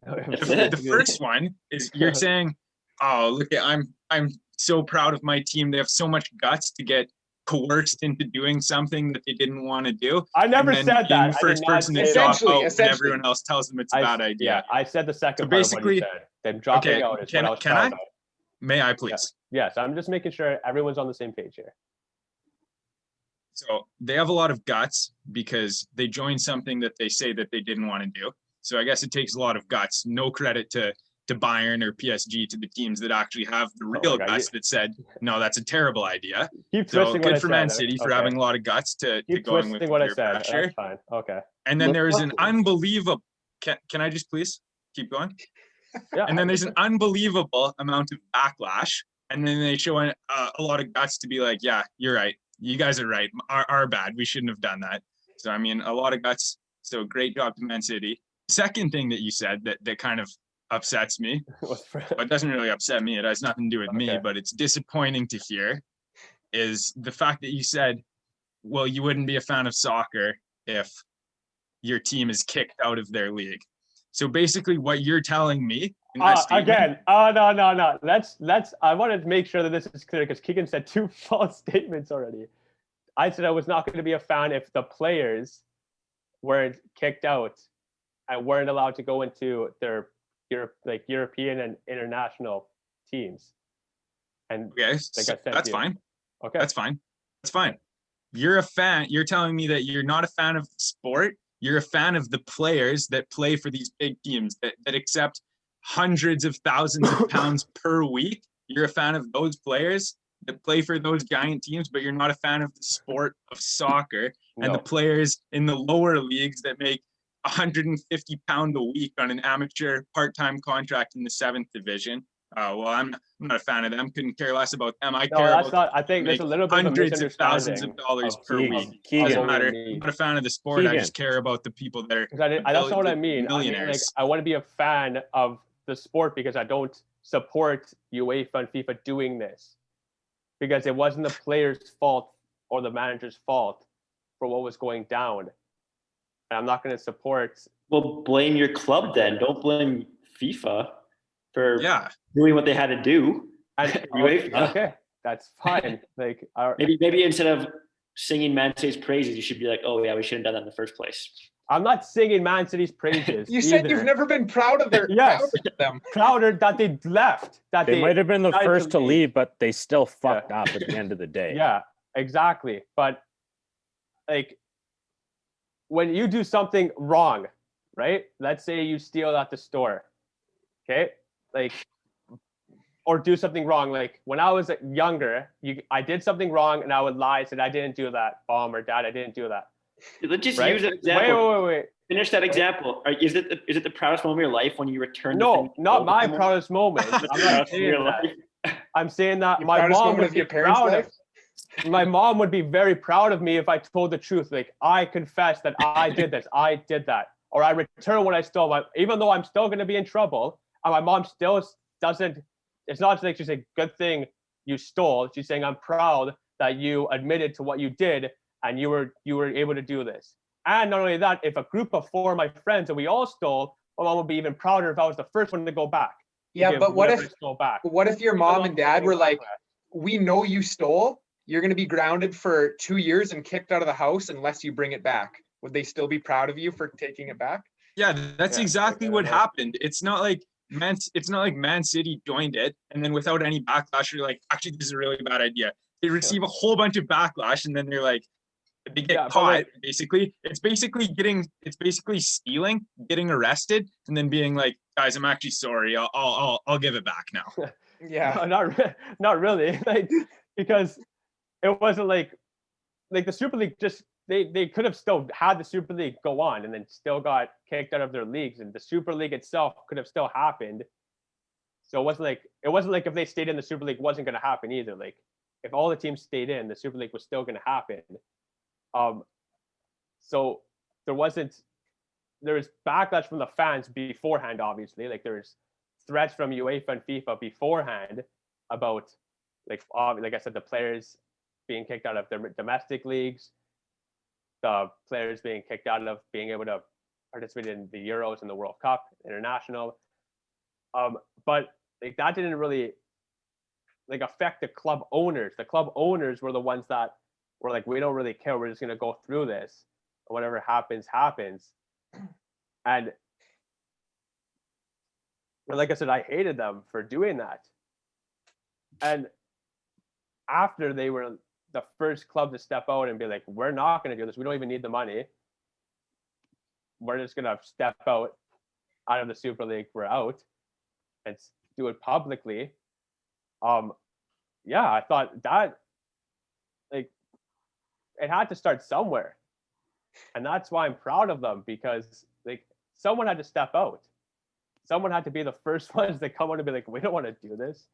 The first one is you're saying, "Oh, look, I'm so proud of my team. They have so much guts to get coerced into doing something that they didn't want to do." I never And then said being that. the first person to drop out when everyone else tells them it's a bad idea. Yeah, I said the second So part of what you basically- said. Then dropping Okay, out is can- what I was can proud I? of. May I please? Yes, I'm just making sure everyone's on the same page here. So they have a lot of guts because they joined something that they say that they didn't want to do. So I guess it takes a lot of guts. No credit to Bayern or PSG, to the teams that actually have the real God, guts that said, no, that's a terrible idea. Keep So twisting what good I for said. Man City for Okay. having a lot of guts to Keep going with twisting what I peer said. pressure. That's fine. Okay. And then there's an unbelievable, can I just please keep going? Yeah. And then there's an unbelievable amount of backlash. And then they show a lot of guts to be like, yeah, you're right. You guys are right. Our bad. We shouldn't have done that. So, I mean, a lot of guts. So great job to Man City. Second thing that you said that kind of upsets me, but it doesn't really upset me. It has nothing to do with me, Okay. but it's disappointing to hear, is the fact that you said, well, you wouldn't be a fan of soccer if your team is kicked out of their league. So basically what you're telling me in that statement, Again, no. Let's. I wanted to make sure that this is clear because Keegan said two false statements already. I said I was not going to be a fan if the players weren't kicked out and weren't allowed to go into their European and international teams. And okay, I so said that's to you. fine. okay, That's fine. That's fine. You're a fan. You're telling me that you're not a fan of the sport. You're a fan of the players that play for these big teams that accept hundreds of thousands of pounds per week. You're a fan of those players that play for those giant teams, but you're not a fan of the sport of soccer and the no. players in the lower leagues that make 150 pounds a week on an amateur part-time contract in the 7th division. Well, I'm not a fan of them. Couldn't care less about them. I No, care that's about not. I think there's make a little bit of a hundreds of thousands of misunderstanding dollars of- per Keegan, week. Keegan. Doesn't matter. What we I'm need. not a fan of the sport. I Keegan. just care about the people that are That's not what I mean. millionaires. I want to be a fan of the sport because I don't support UEFA and FIFA doing this because it wasn't the players' fault or the manager's fault for what was going down. And I'm not going to support. Well, blame your club then. Don't blame FIFA for Yeah. doing what they had to do. And UEFA. okay, that's fine. Like, Maybe instead of singing Man City's praises, you should be like, oh yeah, we shouldn't have done that in the first place. I'm not singing Man City's praises. You said you've either. never been proud of Yes. proud of them. Prouder that they left. That They might have been the tried first to leave, but they still fucked up at the end of the day. Yeah, exactly. But like when you do something wrong, right? Let's say you steal at the store. Okay? Like or do something wrong. Like when I was younger, I did something wrong and I would lie, said I didn't do that, Mom or Dad, I didn't do that. Let's just Right? use an example. Wait. Finish that example. Is it the proudest moment of your life when you return? No, not my proudest moment. I'm not saying that. I'm saying that my mom would be proud of. My mom would be very proud of me if I told the truth. Like I confess that I did this, I did that, or I return what I stole. Even though I'm still going to be in trouble, and my mom still doesn't. It's not like she's saying, "Good thing you stole." She's saying, "I'm proud that you admitted to what you did, and you were able to do this." And not only that, if a group of 4 of my friends and we all stole, my mom would be even prouder if I was the first one to go back. Yeah, but what if your mom and dad were like, we know you stole, you're going to be grounded for 2 years and kicked out of the house unless you bring it back. Would they still be proud of you for taking it back? Yeah, that's exactly what happened. It's not like Man City joined it and then without any backlash, you're like, actually, this is a really bad idea. They receive a whole bunch of backlash and then they're like, they get caught. Basically, it's basically stealing, getting arrested, and then being like, guys, I'm actually sorry. I'll give it back now. Yeah, no, not really. Like because it wasn't like the Super League just they could have still had the Super League go on and then still got kicked out of their leagues, and the Super League itself could have still happened. So it wasn't like if they stayed in, the Super League wasn't going to happen either. Like if all the teams stayed in, the Super League was still going to happen. So there was backlash from the fans beforehand, obviously. Like there's threats from UEFA and FIFA beforehand about like I said, the players being kicked out of their domestic leagues, the players being kicked out of being able to participate in the Euros and the World Cup, international. But like that didn't really like affect the club owners. The club owners were the ones that were like, we don't really care. We're just gonna go through this. Whatever happens. And like I said, I hated them for doing that. And after they were the first club to step out and be like, we're not going to do this. We don't even need the money. We're just going to step out of the Super League. We're out and do it publicly. Yeah, I thought that like it had to start somewhere. And that's why I'm proud of them, because like someone had to step out. Someone had to be the first ones that come out and be like, we don't want to do this.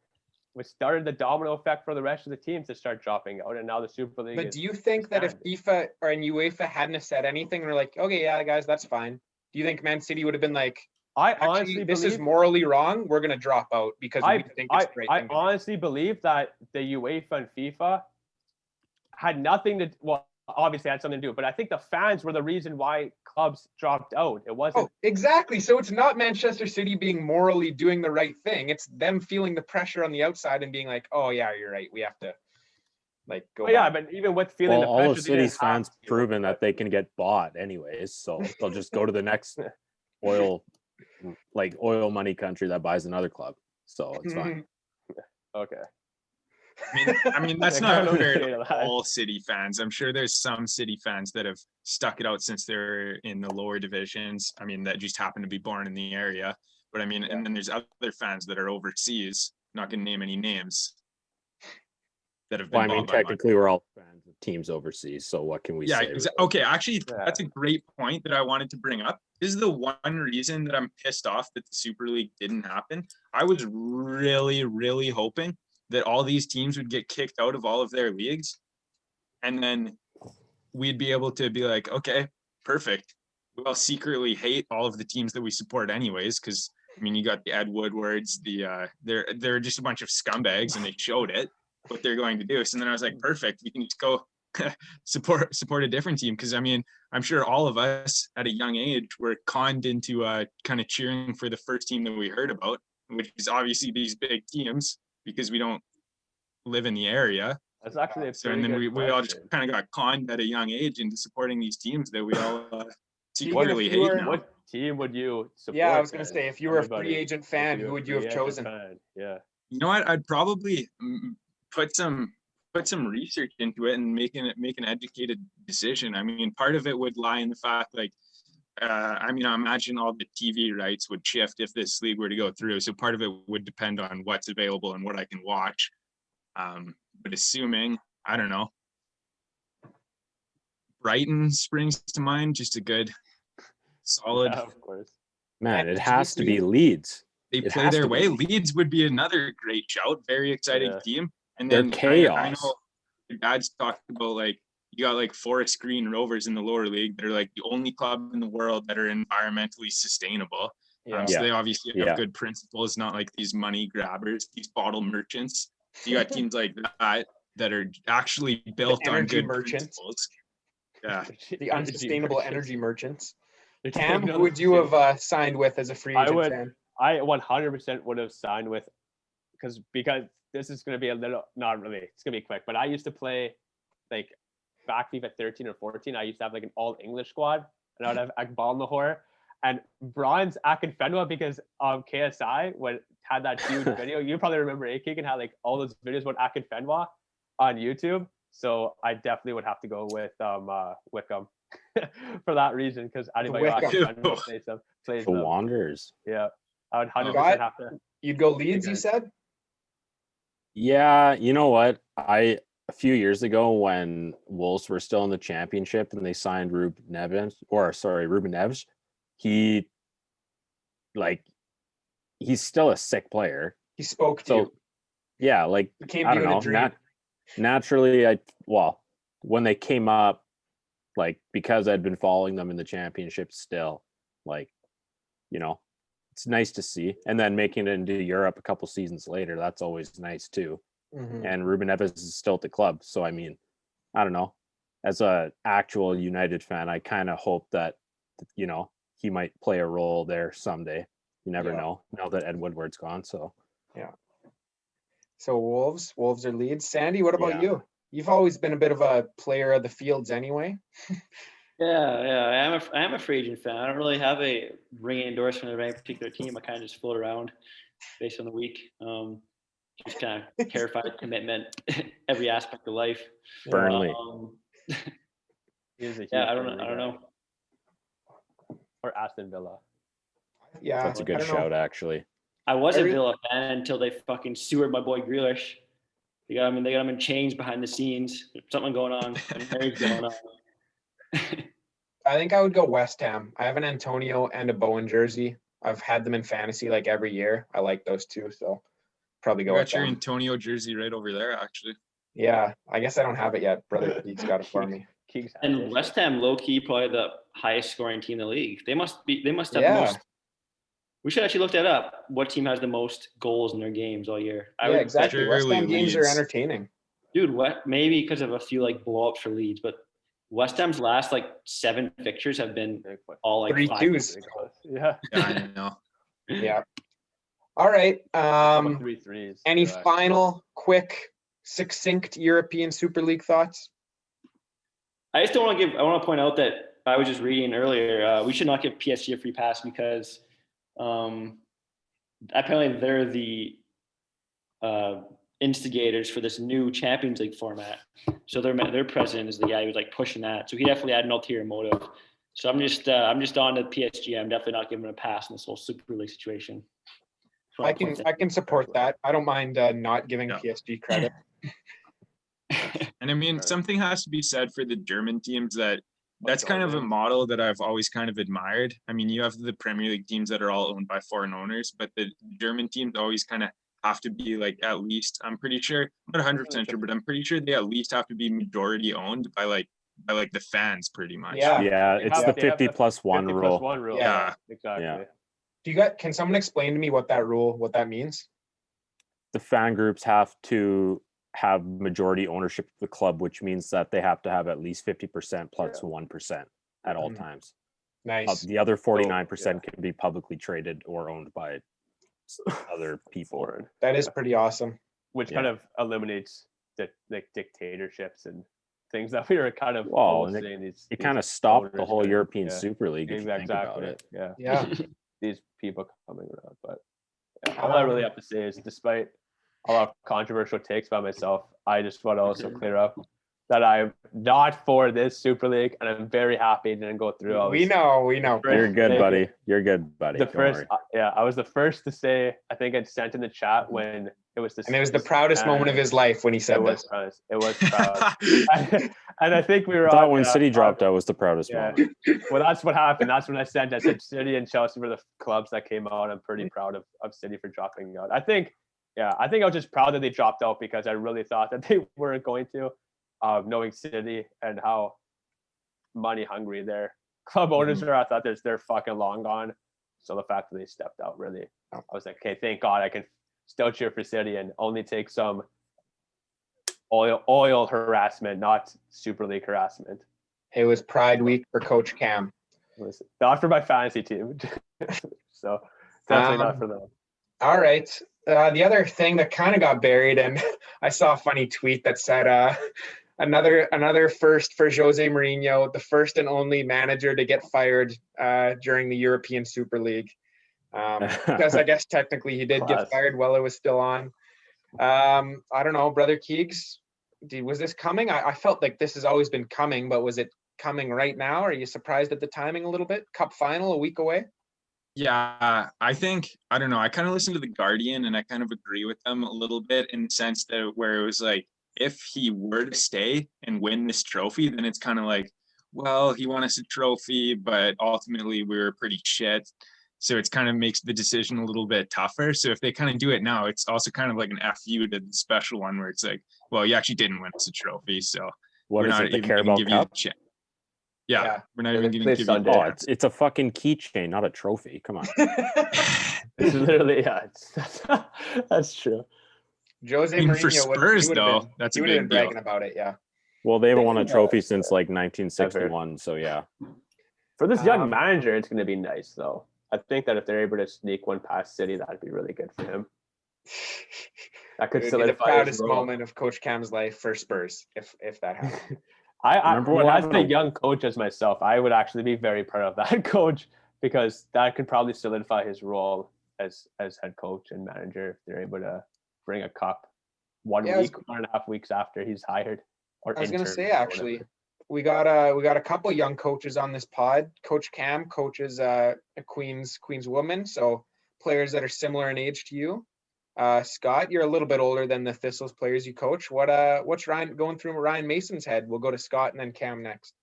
We started the domino effect for the rest of the teams to start dropping out, and now the Super League. But do you think that if FIFA or UEFA hadn't said anything, we're like, okay, yeah, guys, that's fine. Do you think Man City would have been like, I honestly this is morally wrong, we're going to drop out because we think it's great? I honestly believe that the UEFA and FIFA had nothing to, well, obviously had something to do, but I think the fans were the reason why clubs dropped out. It wasn't. Oh, exactly. So it's not Manchester City being morally doing the right thing. It's them feeling the pressure on the outside and being like, oh yeah, you're right. We have to like go. Yeah, but even with feeling the pressure, all of City's fans proven that they can get bought anyways, so they'll just go to the next oil money country that buys another club. So it's fine. Okay. I mean that's not fair to all City fans. I'm sure there's some City fans that have stuck it out since they're in the lower divisions. I mean, that just happen to be born in the area. But I mean, and then there's other fans that are overseas. Not going to name any names. That have been. Well, I mean, technically, we're all fans of teams overseas. So what can we say? Okay. Actually, that's a great point that I wanted to bring up. This is the one reason that I'm pissed off that the Super League didn't happen. I was really, really hoping that all these teams would get kicked out of all of their leagues. And then we'd be able to be like, okay, perfect. We all secretly hate all of the teams that we support anyways. Cause I mean, you got the Ed Woodwards, they're just a bunch of scumbags and they showed it, what they're going to do. So then I was like, perfect. We can just go support a different team. Cause I mean, I'm sure all of us at a young age were conned into kind of cheering for the first team that we heard about, which is obviously these big teams, because we don't live in the area. That's actually and then we all just kind of got conned at a young age into supporting these teams that we all secretly you hate were- now. What team would you support? Yeah, I was gonna then? say, if you were a Everybody, free agent if fan, you who were a would you have free agent chosen? fan, yeah. You know what? I'd probably put some research into it and make an educated decision. I mean, part of it would lie in the fact, like, I mean, I imagine all the TV rights would shift if this league were to go through. So part of it would depend on what's available and what I can watch. But assuming, I don't know, Brighton springs to mind, just a good, solid. Yeah, of course. Man, it And has to be G3? Leeds. They It play has their to be way. Leeds. Leeds would be another great shout. Very exciting Yeah. team. And They're then I chaos. know your dad's talked about, like, you got like Forest Green Rovers in the lower league. They're like the only club in the world that are environmentally sustainable. Yeah. So they obviously have Yeah. good principles, not like these money grabbers, these bottle merchants. So you got teams like that are actually built on energy good merchants. principles. Yeah. The unsustainable energy merchants. They're Cam, taking who on would the you shit. have signed with as a free I agent would- fan? I 100% would have signed with, because this is going to be a little, not really, it's going to be quick, but I used to play like back FIFA 13 or 14. I used to have like an all English squad, and I would have Akbal Nahor and Bronze Akinfenwa, because KSI when had that huge video. You probably remember Keegan had like all those videos about Akinfenwa on YouTube. So I definitely would have to go with Wickham for that reason, because anybody Wickham. Akinfenwa plays The them. Wanderers. Yeah, I would 100% Got- have to. You'd go Leeds, you guys. said? Yeah, you know what? A few years ago when Wolves were still in the championship and they signed Ruben Neves, he he's still a sick player. He spoke to So you. yeah, like He came I to you don't in a know. dream. Naturally, when they came up, like because I'd been following them in the championship still, like, you know, it's nice to see. And then making it into Europe a couple seasons later, that's always nice too. Mhm. And Ruben Neves is still at the club. So I mean, I don't know. As a actual United fan, I kind of hope that, you know, he might play a role there someday. You never Yeah. know now that Ed Woodward's gone. So So Wolves or Leeds. Sandy, what about Yeah. you? You've always been a bit of a player of the fields anyway. Yeah, I am a free agent fan. I don't really have a ringing endorsement of any particular team. I kind of just float around based on the week. Just kind of terrified commitment, every aspect of life. Burnley. He is a huge Yeah, I don't Burnley guy. know. Or Aston Villa. Yeah, That's a good I don't know. shout, actually. I was a Every- Villa fan until they fucking sewered my boy Grealish. They got him in chains behind the scenes. There's something going on. Something's going on. I think I would go West Ham. I have an Antonio and a Bowen jersey. I've had them in fantasy like every year. I like those two, so probably You go with got your them. Antonio jersey right over there, actually. Yeah, I guess I don't have it yet. Brother Pete's got it for me. Kings has And it. West Ham, low key, probably the highest scoring team in the league. They must have the Yeah. most. We should actually look that up. What team has the most goals in their games all year? I Yeah, would exactly. bet West Ham surely games are Leeds. entertaining. Dude, what? Maybe because of a few like blow-ups for Leeds, but West Ham's last like 7 fixtures have been Big one. all like 3 5 twos. Big one. Yeah. Yeah, I know. Yeah. All right. How about 3 threes? Any too, actually? final, quick, succinct European Super League thoughts? I just don't want to give. I want to point out that I was just reading earlier. We should not give PSG a free pass because apparently they're the instigators for this new Champions League format. So their president is the guy who's like pushing that. So he definitely had an ulterior motive. So I'm just on to PSG. I'm definitely not giving him a pass in this whole Super League situation. So I can support that. I don't mind not giving Yeah. PSG credit. And I mean, Right. something has to be said for the German teams that's kind of a model that I've always kind of admired. I mean, you have the Premier League teams that are all owned by foreign owners, but the German teams always kind of have to be like, at least, I'm pretty sure, I'm not 100% sure, but I'm pretty sure they at least have to be majority owned by the fans pretty much. Yeah. Yeah, They it's have- the they have 50 plus 1 50 rule. plus 1 rule. Yeah. Exactly. Yeah. Can someone explain to me what that means? The fan groups have to have majority ownership of the club, which means that they have to have at least 50% plus 1% at all Mhm. times. Nice. The other 49% can be publicly traded or owned by other people. That is pretty awesome. Which kind of eliminates the like dictatorships and things that we were kind of Well, almost and saying. it These kind of stopped the owners whole kinda- European yeah, Super League if you think about exactly. it. Yeah. Yeah. These people coming around, but yeah, all I really have to say is, despite a lot of controversial takes by myself, I just want to also clear up that I'm not for this Super League, and I'm very happy it didn't go through. We know. You're good, buddy. You're good, buddy. The Don't first, worry. yeah, I was the first to say. I think I'd sent in the chat when it was And it was the proudest moment of his life when he said It was this. proud. It was proud, and I think we were. I thought on, when City dropped out was the proudest yeah. moment. Well, that's what happened. That's when I said City and Chelsea were the clubs that came out. I'm pretty proud of City for dropping out. I think I was just proud that they dropped out because I really thought that they weren't going to, knowing City and how money hungry their club owners are. I thought they're fucking long gone. So the fact that they stepped out, really, I was like, okay, thank God I can still cheer for City and only take some oil harassment, not Super League harassment. It was Pride Week for Coach Cam. It was not for my fantasy team. So definitely not for them. All right. The other thing that kind of got buried, and I saw a funny tweet that said another first for Jose Mourinho, the first and only manager to get fired during the European Super League. Because I guess technically he did get fired while it was still on. I don't know, Brother Keegs, was this coming? I felt like this has always been coming, but was it coming right now? Are you surprised at the timing a little bit? Cup final a week away? Yeah, I don't know. I kind of listened to The Guardian and I kind of agree with them a little bit in the sense that where it was like, if he were to stay and win this trophy, then it's kind of like, well, he won us a trophy, but ultimately we were pretty shit. So it's kind of makes the decision a little bit tougher. So if they kind of do it now, it's also kind of like an FU to the special one where it's like, well, you actually didn't win us a trophy. So What we're is not it, the even Carabao give you Cup? the chance. Yeah, we're not Yeah, even they going play to give you Sunday. Oh, it's a fucking keychain, not a trophy. Come on. It's literally, that's true. Jose I mean, for Mourinho Spurs, though, that's a would have been big deal. bragging about it, yeah. Well, they haven't won a trophy since like 1961, so yeah. For this young manager, it's going to be nice, though. I think that if they're able to sneak one past City, that'd be really good for him. That could It would be the solidify his proudest role. moment of Coach Cam's life for Spurs, if that happened. Remember what as happened a to- young coach as myself, I would actually be very proud of that coach because that could probably solidify his role as head coach and manager if they're able to bring a cup 1 Yeah, week, 1.5 weeks after he's hired. Or I was going to intern say, or actually, whatever. we got a couple young coaches on this pod. Coach Cam coaches a Queens woman, so players that are similar in age to you. Scott, you're a little bit older than the Thistles players you coach. What's Ryan going through Ryan Mason's head? We'll go to Scott and then Cam next.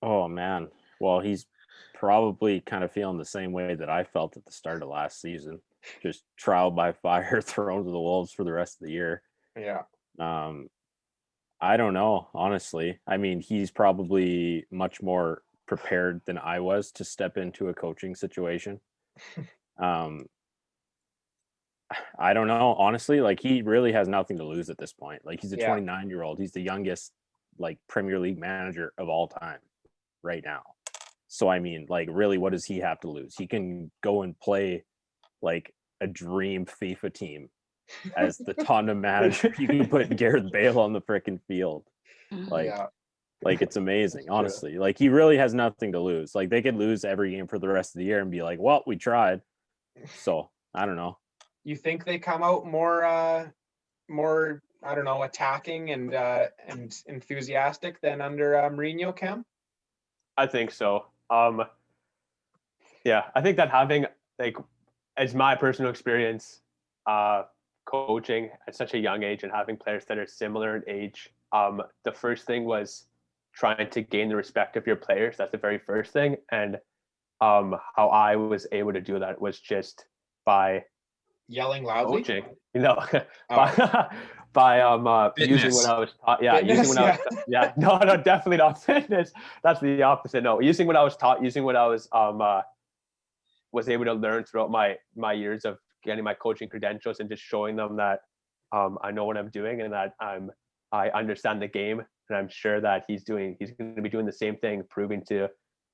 Oh man. Well, he's probably kind of feeling the same way that I felt at the start of last season. Just trial by fire, thrown to the wolves for the rest of the year. Yeah. I don't know, honestly. I mean, he's probably much more prepared than I was to step into a coaching situation. I don't know, honestly. Like, he really has nothing to lose at this point. Like, he's a 29-year-old. He's the youngest like Premier League manager of all time right now. So I mean, like, really, what does he have to lose? He can go and play like a dream FIFA team as the Tottenham manager. You can put Gareth Bale on the freaking field. Like it's amazing, honestly. Like, he really has nothing to lose. Like, they could lose every game for the rest of the year and be like, well, we tried. So I don't know. You think they come out more I don't know, attacking and enthusiastic than under Mourinho, Cam? I think so. Yeah, I think that having, like, as my personal experience, coaching at such a young age and having players that are similar in age, the first thing was trying to gain the respect of your players. That's the very first thing. And how I was able to do that was just by yelling loudly, coaching, by using what I was taught. Yeah, fitness, using what I was no, definitely not fitness. That's the opposite. No, using what I was taught, using what I was able to learn throughout my years of getting my coaching credentials and just showing them that I know what I'm doing and that I understand the game, and I'm sure that he's going to be doing the same thing,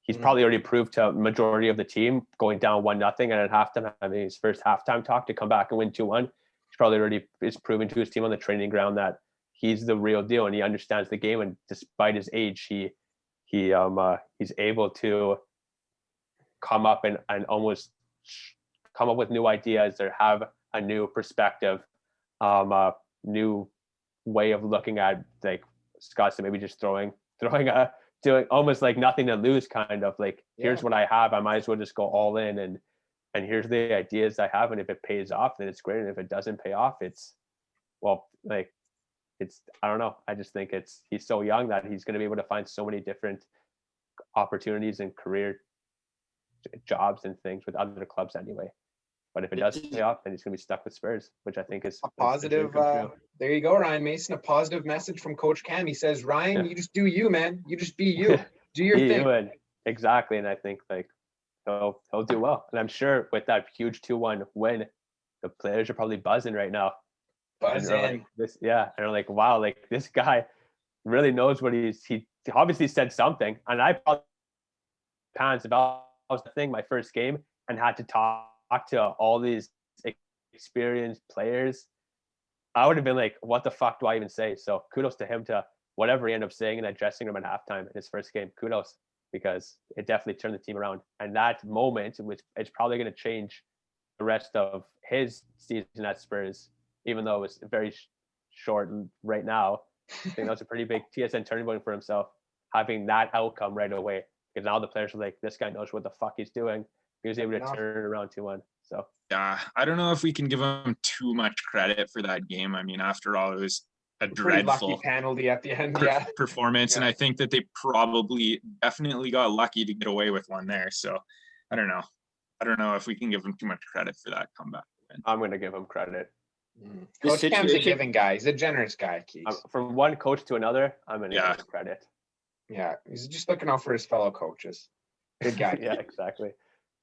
he's probably already proved to a majority of the team going down 1-0 and at halftime having his first halftime talk to come back and win 2-1. He's probably already is proving to his team on the training ground that he's the real deal and he understands the game. And despite his age, he's able to come up and almost come up with new ideas or have a new perspective, a new way of looking at, like Scott said, maybe just doing almost like nothing to lose, kind of like, here's what I have, I might as well just go all in, and here's the ideas I have, and if it pays off, then it's great, and if it doesn't pay off, it's, well, like, it's, I don't know, I just think he's so young that he's going to be able to find so many different opportunities and career jobs and things with other clubs anyway. But if it doesn't pay off, then he's going to be stuck with Spurs, which I think is a positive. There you go, Ryan Mason. A positive message from Coach Cam. He says, Ryan, you just do you, man. You just be you. Do your thing. Exactly. And I think like he'll do well. And I'm sure with that huge 2-1 win, the players are probably buzzing right now. Buzzing. Like, and they're like, wow, like this guy really knows what he obviously said something. And I probably pants about the thing my first game and had to talk to all these experienced players. I would have been like, what the fuck do I even say? So kudos to him to whatever he ended up saying in that dressing room at halftime in his first game. Kudos, because it definitely turned the team around. And that moment, which is probably going to change the rest of his season at Spurs, even though it was very short right now. I think that was a pretty big TSN turning point for himself, having that outcome right away. Because now the players are like, this guy knows what the fuck he's doing. He was able to turn it around 2-1. So yeah, I don't know if we can give him too much credit for that game. I mean, after all, it was a dreadful lucky penalty at the end, performance, and I think that they definitely got lucky to get away with one there. So I don't know if we can give him too much credit for that comeback. I'm going to give him credit. Coach Cam's a giving guy. He's a generous guy, Keith. From one coach to another, I'm going to give him credit. Yeah, he's just looking out for his fellow coaches. Good guy. Yeah, exactly.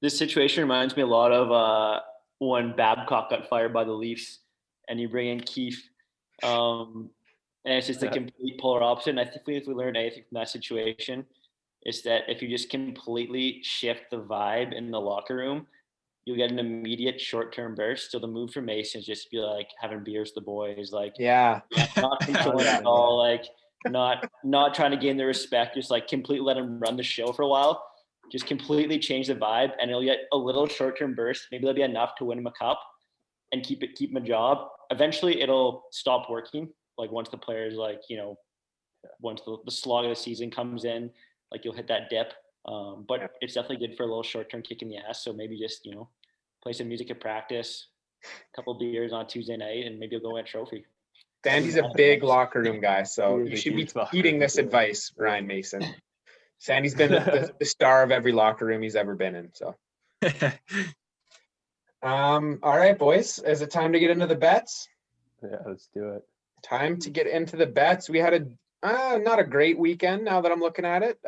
This situation reminds me a lot of when Babcock got fired by the Leafs, and you bring in Keith, and it's just the complete polar opposite. And I think if we learn anything from that situation, is that if you just completely shift the vibe in the locker room, you'll get an immediate short-term burst. So the move for Mason is just to be like having beers with the boys, like not controlling at all, like not trying to gain their respect, just like completely let him run the show for a while. Just completely change the vibe, and it'll get a little short-term burst. Maybe that'll be enough to win him a cup and keep him a job. Eventually, it'll stop working. Like once the players, like, you know, once the slog of the season comes in, like you'll hit that dip. But it's definitely good for a little short-term kick in the ass. So maybe just, you know, play some music at practice, a couple of beers on Tuesday night, and maybe you'll go win a trophy. Sandy's a big locker room guy, so you should be heeding this advice, Ryan Mason. Sandy's been the star of every locker room he's ever been in. So, all right, boys, is it time to get into the bets? Yeah, let's do it. Time to get into the bets. We had not a great weekend now that I'm looking at it.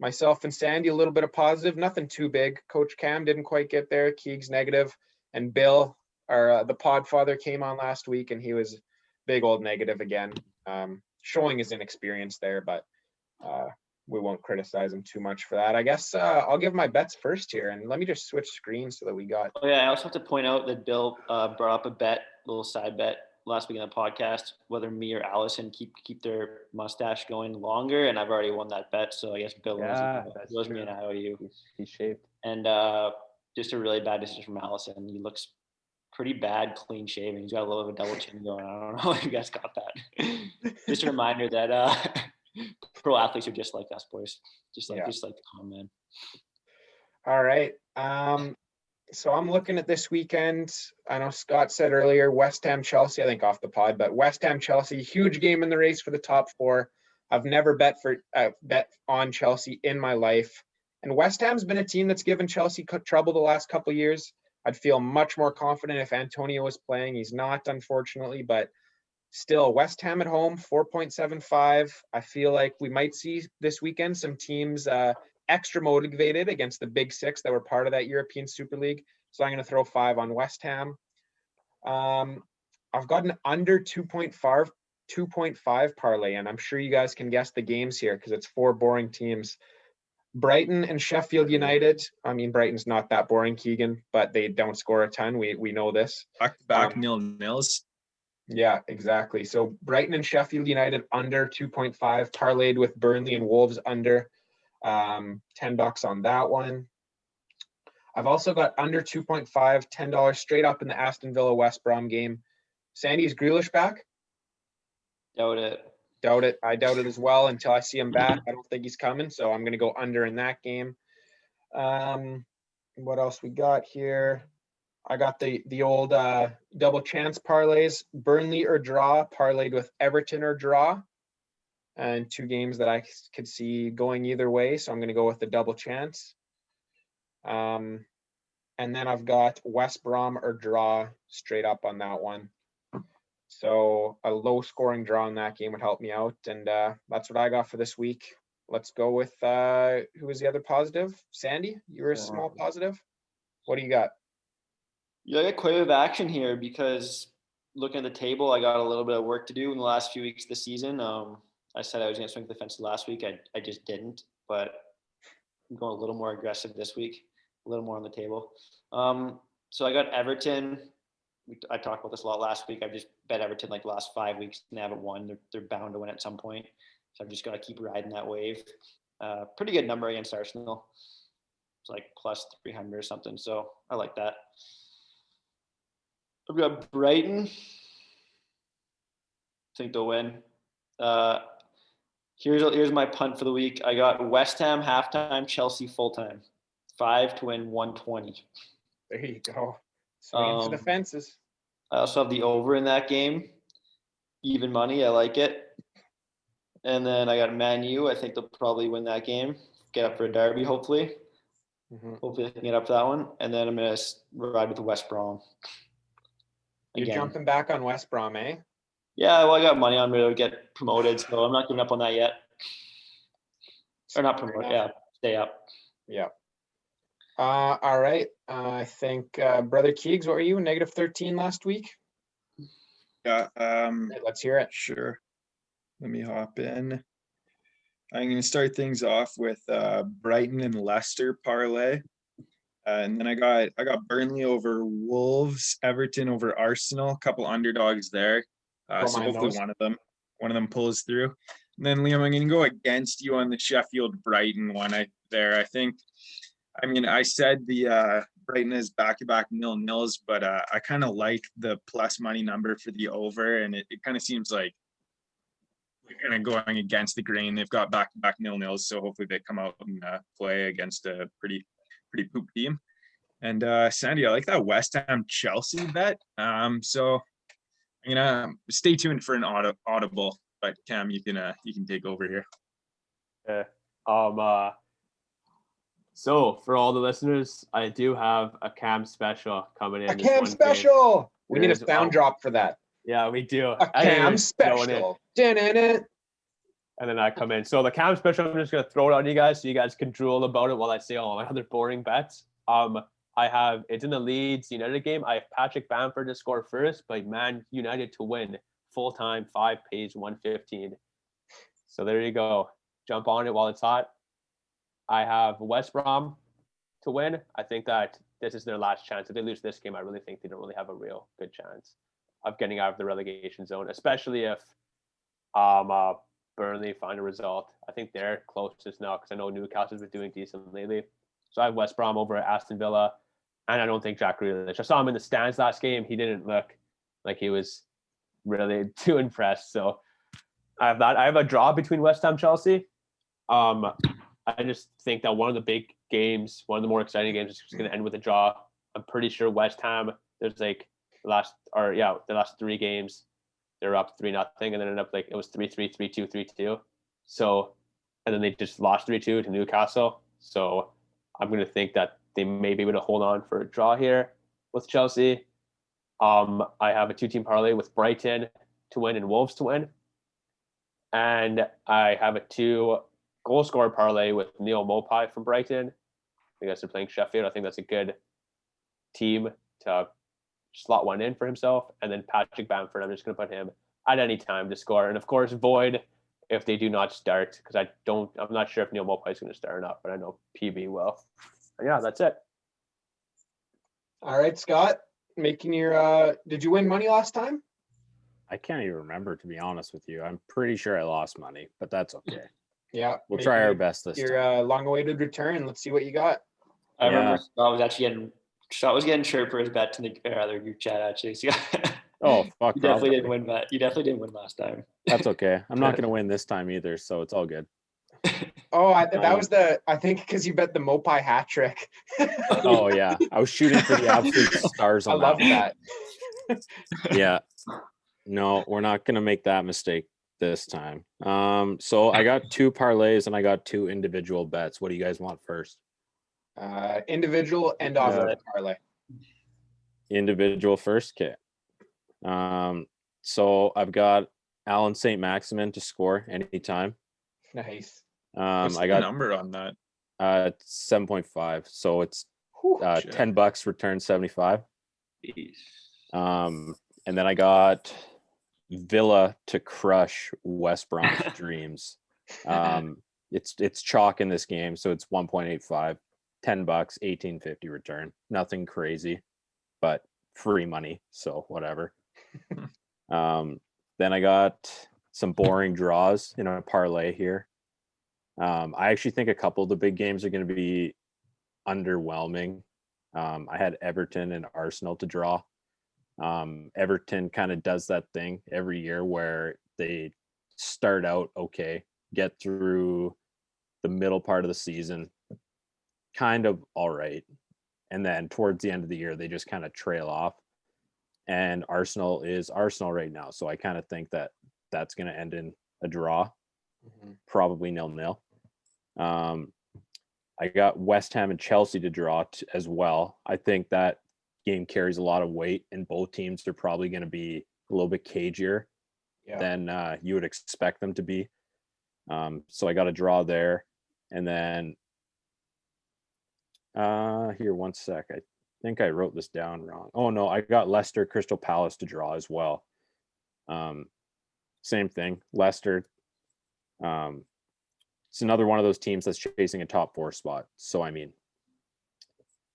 Myself and Sandy, a little bit of positive, nothing too big. Coach Cam didn't quite get there. Keegs negative, and Bill, the Podfather, came on last week, and he was big old negative again, showing his inexperience there, but we won't criticize him too much for that. I guess I'll give my bets first here, and let me just switch screens so that we got. Oh yeah, I also have to point out that Bill brought up a little side bet last week in the podcast, whether me or Allison keep their mustache going longer, and I've already won that bet. So I guess Bill was me and IOU. He's shaved. And just a really bad decision from Allison. He looks pretty bad clean shaven. He's got a little bit of a double chin going. I don't know if you guys got that. Just a reminder that pro athletes are just like us, boys. Just like the common man. All right. So I'm looking at this weekend. I know Scott said earlier, West Ham Chelsea, I think off the pod, but West Ham Chelsea, huge game in the race for the top four. I've never bet on Chelsea in my life. And West Ham's been a team that's given Chelsea trouble the last couple of years. I'd feel much more confident if Antonio was playing. He's not, unfortunately, but still, West Ham at home, 4.75. I feel like we might see this weekend some teams extra motivated against the big six that were part of that European Super League. So I'm going to throw 5 on West Ham. I've got an under 2.5 parlay, and I'm sure you guys can guess the games here because it's 4 boring teams. Brighton and Sheffield United. I mean, Brighton's not that boring, Keegan, but they don't score a ton. We know this. Back 0-0s. Yeah, exactly. So Brighton and Sheffield United under 2.5, parlayed with Burnley and Wolves under. $10 on that one. I've also got under 2.5, $10 straight up in the Aston Villa West Brom game. Sandy's Grealish back? Doubt it. Doubt it. I doubt it as well until I see him back. I don't think he's coming, so I'm going to go under in that game. What else we got here? I got the old double chance parlays. Burnley or draw, parlayed with Everton or draw. And 2 games that I could see going either way, so I'm going to go with the double chance. And then I've got West Brom or draw straight up on that one. So a low scoring draw in that game would help me out. And that's what I got for this week. Let's go with who was the other positive? Sandy, you were a small positive. What do you got? Yeah, I got quite a bit of action here because looking at the table, I got a little bit of work to do in the last few weeks of the season. I said I was going to swing for the fence last week. I just didn't, but I'm going a little more aggressive this week, a little more on the table. So I got Everton. I talked about this a lot last week. I've just bet Everton like the last 5 weeks and they haven't won. They're bound to win at some point. So I've just got to keep riding that wave. Pretty good number against Arsenal. It's like plus 300 or something. So I like that. I've got Brighton. I think they'll win. Here's my punt for the week. I got West Ham halftime, Chelsea full time. 5 to win 120. There you go. Swinging for the fences. I also have the over in that game. Even money. I like it. And then I got Man U. I think they'll probably win that game. Get up for a derby, hopefully. Hopefully they can get up for that one. And then I'm going to ride with the West Brom. You're jumping back on West Brom, eh? Yeah, well, I got money on me to get promoted, so I'm not giving up on that yet. Or not promoted, yeah, stay up. Yeah. All right. I think Brother Keegs, what were you? -13 last week? Yeah. Let's hear it. Sure. Let me hop in. I'm going to start things off with Brighton and Leicester parlay. And then I got Burnley over Wolves, Everton over Arsenal, a couple underdogs there. So hopefully one of them pulls through. And then Liam, I'm going to go against you on the Sheffield Brighton one. I said the Brighton is back-to-back 0-0s, but I kind of like the plus money number for the over, and it kind of seems like kind of going against the grain. They've got back-to-back 0-0s, so hopefully they come out and play against a pretty poop team. And Sandy, I like that West Ham Chelsea bet. So I'm gonna stay tuned for an audible, but Cam, you can take over here. So for all the listeners, I do have a Cam special coming in. A Cam special. We need a sound drop for that. Yeah, we do. A Cam special. And then I come in. So the Cam special, I'm just gonna throw it on you guys so you guys can drool about it while I say all my other boring bets. It's in the Leeds United game. I have Patrick Bamford to score first, but Man United to win full time, 5 pays 115. So there you go. Jump on it while it's hot. I have West Brom to win. I think that this is their last chance. If they lose this game, I really think they don't really have a real good chance of getting out of the relegation zone, especially if Burnley find a result. I think they're closest now because I know Newcastle's been doing decent lately. So I have West Brom over at Aston Villa, and I don't think Jack Grealish. I saw him in the stands last game. He didn't look like he was really too impressed. So I have that. I have a draw between West Ham Chelsea. I just think that one of the big games, one of the more exciting games, is going to end with a draw. I'm pretty sure West Ham. There's like the last 3 games, they're up 3-0, and then ended up like it was 3-3, 3-2, 3-2. So, and then they just lost 3-2 to Newcastle. So I'm going to think that they may be able to hold on for a draw here with Chelsea. I have a 2-team parlay with Brighton to win and Wolves to win. And I have a 2-goal scorer parlay with Neil Mopai from Brighton. I guess they're playing Sheffield. I think that's a good team to slot one in for himself. And then Patrick Bamford, I'm just going to put him at any time to score. And of course, Void if they do not start, because I'm not sure if Neil Mopai is going to start or not, but I know PB will. And yeah, that's it. All right, Scott, making your did you win money last time? I can't even remember, to be honest with you. I'm pretty sure I lost money, but that's okay. Yeah. We'll maybe try our best this Your time. long-awaited return. Let's see what you got. I remember Yeah. Scott was getting chirped for his bet in the other group chat actually. So Oh, fuck. you definitely didn't probably. win that. You definitely didn't win last time. That's okay. I'm not going to win this time either, so it's all good. Oh, that was I think because you bet the Mopai hat trick. Oh, yeah. I was shooting for the absolute stars I on love that. that. Yeah. No, we're not going to make that mistake this time. So I got 2 parlays and I got 2 individual bets. What do you guys want first? Individual and off parlay. Individual first, okay. So I've got Alan St. Maximin to score anytime. Nice. What's I the got number on that? 7.5. So it's Shit. $10 return 75. Jeez. And then I got Villa to crush West Brom's dreams. It's chalk in this game, so it's 1.85, $10, 18.50 return. Nothing crazy, but free money, so whatever. Then I got some boring draws in a parlay here. I actually think a couple of the big games are going to be underwhelming. I had Everton and Arsenal to draw. Everton kind of does that thing every year where they start out okay, get through the middle part of the season kind of all right, and then towards the end of the year they just kind of trail off. And Arsenal is Arsenal right now, so I kind of think that that's going to end in a draw, probably 0-0. I got West Ham and Chelsea to draw as well. I think that game carries a lot of weight, and both teams are probably going to be a little bit cagier than you would expect them to be. So I got a draw there. And then here, one sec. I think I wrote this down wrong. Oh, no, I got Leicester Crystal Palace to draw as well. Same thing. Leicester. It's another one of those teams that's chasing a top 4 spot. So, I mean,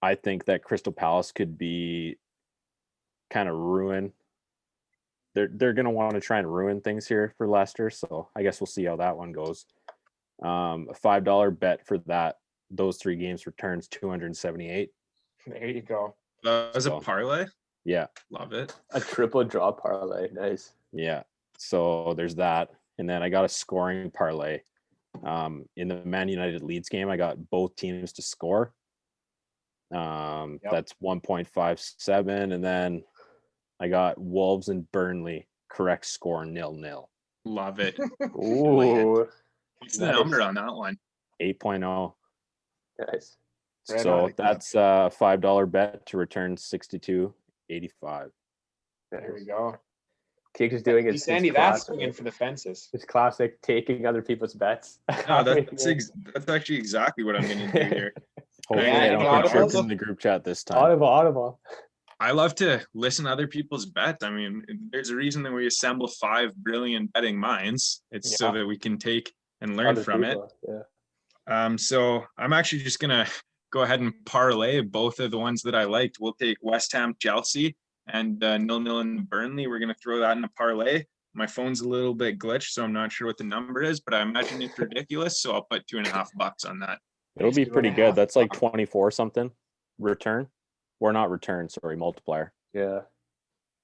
I think that Crystal Palace could be kind of ruin. They're going to want to try and ruin things here for Leicester. So I guess we'll see how that one goes. A $5 bet for those 3 games returns 278. There you go. As a parlay? Yeah. Love it. A triple draw parlay. Nice. Yeah. So there's that. And then I got a scoring parlay. In the Man United Leeds game, I got both teams to score. That's 1.57. And then I got Wolves and Burnley correct score 0-0. Love it. Ooh. What's the number on that one? 8.0. Nice. Right So on. that's a $5 bet to return 62.85. There we go. Kick is doing it. Sandy, that's swinging for the fences. It's classic taking other people's bets. No, that's actually exactly what I'm going to do here. Hopefully Yeah, I don't get audibles. tripped in the group chat this time. Audible. I love to listen to other people's bets. I mean, there's a reason that we assemble 5 brilliant betting minds. It's so that we can take and learn from it. Yeah. So I'm actually just gonna go ahead and parlay both of the ones that I liked. We'll take West Ham, Chelsea, and 0-0 in Burnley. We're gonna throw that in a parlay. My phone's a little bit glitched, so I'm not sure what the number is, but I imagine it's ridiculous. So I'll put $2.50 on that. It'll be pretty good. That's like 24 something return, or not return, sorry, multiplier. Yeah.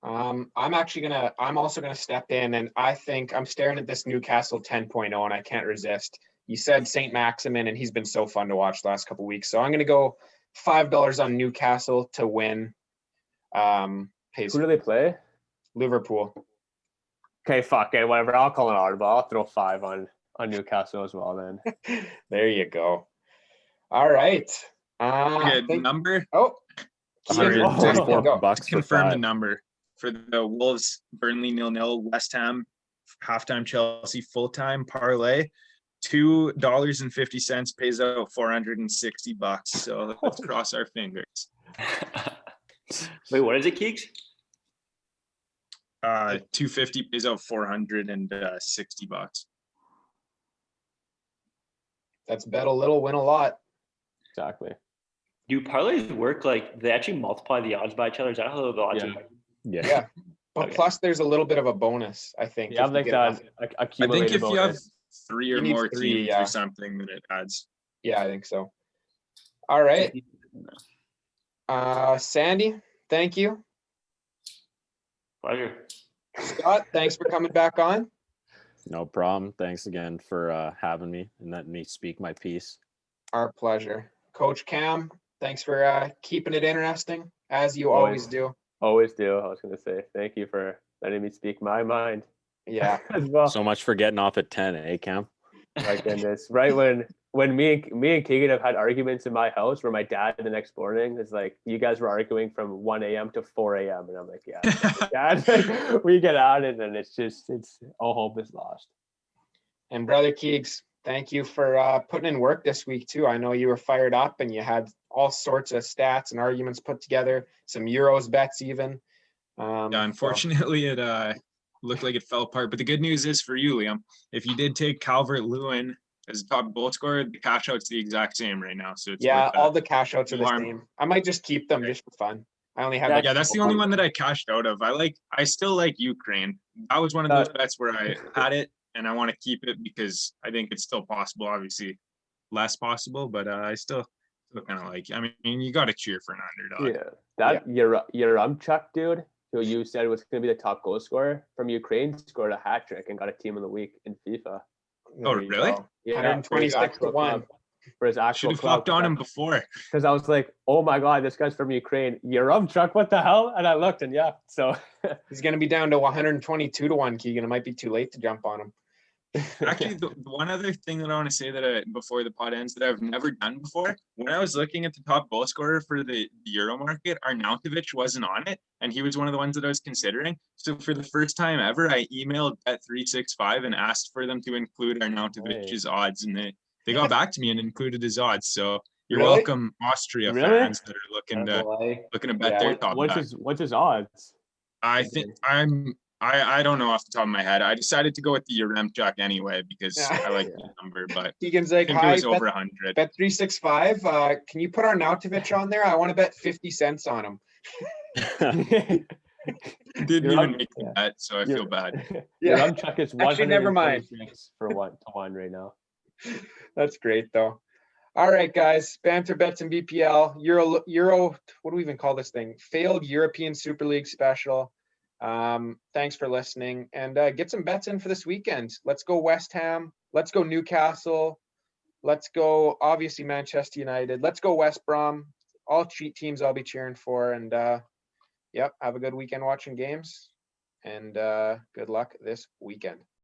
I'm also gonna step in, and I think I'm staring at this Newcastle 10.0 and I can't resist. You said St. Maximin, and he's been so fun to watch the last couple of weeks. So I'm gonna go $5 on Newcastle to win. Who do they play? Liverpool. Okay, fuck it, whatever. I'll call an audible. I'll throw 5 on Newcastle as well then. There you go. All right. Number? Oh, $164 to for confirm the 5. number for the Wolves, Burnley 0-0, West Ham halftime, Chelsea full-time parlay. $2.50 pays out $460. So let's cross our fingers. Wait, what is it, Keeks? $2.50 pays out $460. that's bet a little, win a lot. Exactly. Do parlays work like they actually multiply the odds by each other? Is that how the odds Yeah. work? Yeah. Yeah. But Okay. plus there's a little bit of a bonus, I think. You have like get that enough. I think accumulated if you have bonus. 3 or You need more 3, teams yeah. or something, then it adds. Yeah, I think so. All right. Sandy, thank you. Pleasure. Scott, thanks for coming back on. No problem. Thanks again for having me and letting me speak my piece. Our pleasure. Coach Cam, thanks for keeping it interesting, as you always do. Always do. I was going to say thank you for letting me speak my mind. Yeah. As well. So much for getting off at 10, eh, Cam? My goodness. Right when me and Keegan have had arguments in my house where my dad the next morning is like, you guys were arguing from 1 a.m. to 4 a.m. And I'm like, yeah, Dad, like, we get out and then it's all hope is lost. And Brother Keegs, thank you for putting in work this week too. I know you were fired up and you had all sorts of stats and arguments put together, some Euros bets even. Yeah, unfortunately, it looked like it fell apart. But the good news is for you, Liam, if you did take Calvert-Lewin as top goal scorer, the cash out's the exact same right now. So it's yeah, worth all the cash outs are the alarm. same. I might just keep them just for fun. I only have Yeah, like Yeah, that's the only one that I cashed out of. I still like Ukraine. That was one of those bets where I had it and I want to keep it because I think it's still possible. Obviously, less possible, but I still kind of like. I mean, you got to cheer for an underdog. Yeah, that Yaremchuk dude, who you said was going to be the top goal scorer from Ukraine, scored a hat trick and got a team of the week in FIFA. Oh, There you really? go. Yeah, 126 to 1. For his Should actual have club. flopped on him before. Because I was like, oh my god, this guy's from Ukraine. Yaremchuk, what the hell? And I looked, and yeah, so He's going to be down to 122 to 1, Keegan. It might be too late to jump on him. Actually, the one other thing that I want to say that before the pod ends that I've never done before, when I was looking at the top goal scorer for the Euro market, Arnautovic wasn't on it, and he was one of the ones that I was considering. So for the first time ever, I emailed Bet365 and asked for them to include Arnautovic's odds, and they got back to me and included his odds. So you're Really? welcome, Austria Really? fans that are looking to bet Yeah. their top what's back. his odds? I think I don't know off the top of my head. I decided to go with the Yaremchuk anyway because I like the number, but Keegan's I like, think it hi, was over 100. bet 365. Can you put Arnautovic on there? I want to bet 50 cents on him. Didn't even make the bet, so I feel bad. Yeah. Yaremchuk is Actually, never mind. 126 for 1-1 right now. That's great though. All right, guys. Banter bets and BPL Euro. What do we even call this thing? Failed European Super League special. Thanks for listening and get some bets in for this weekend. Let's go West Ham. Let's go Newcastle. Let's go obviously Manchester United. Let's go West Brom. All cheat teams I'll be cheering for. And yep, have a good weekend watching games. And good luck this weekend.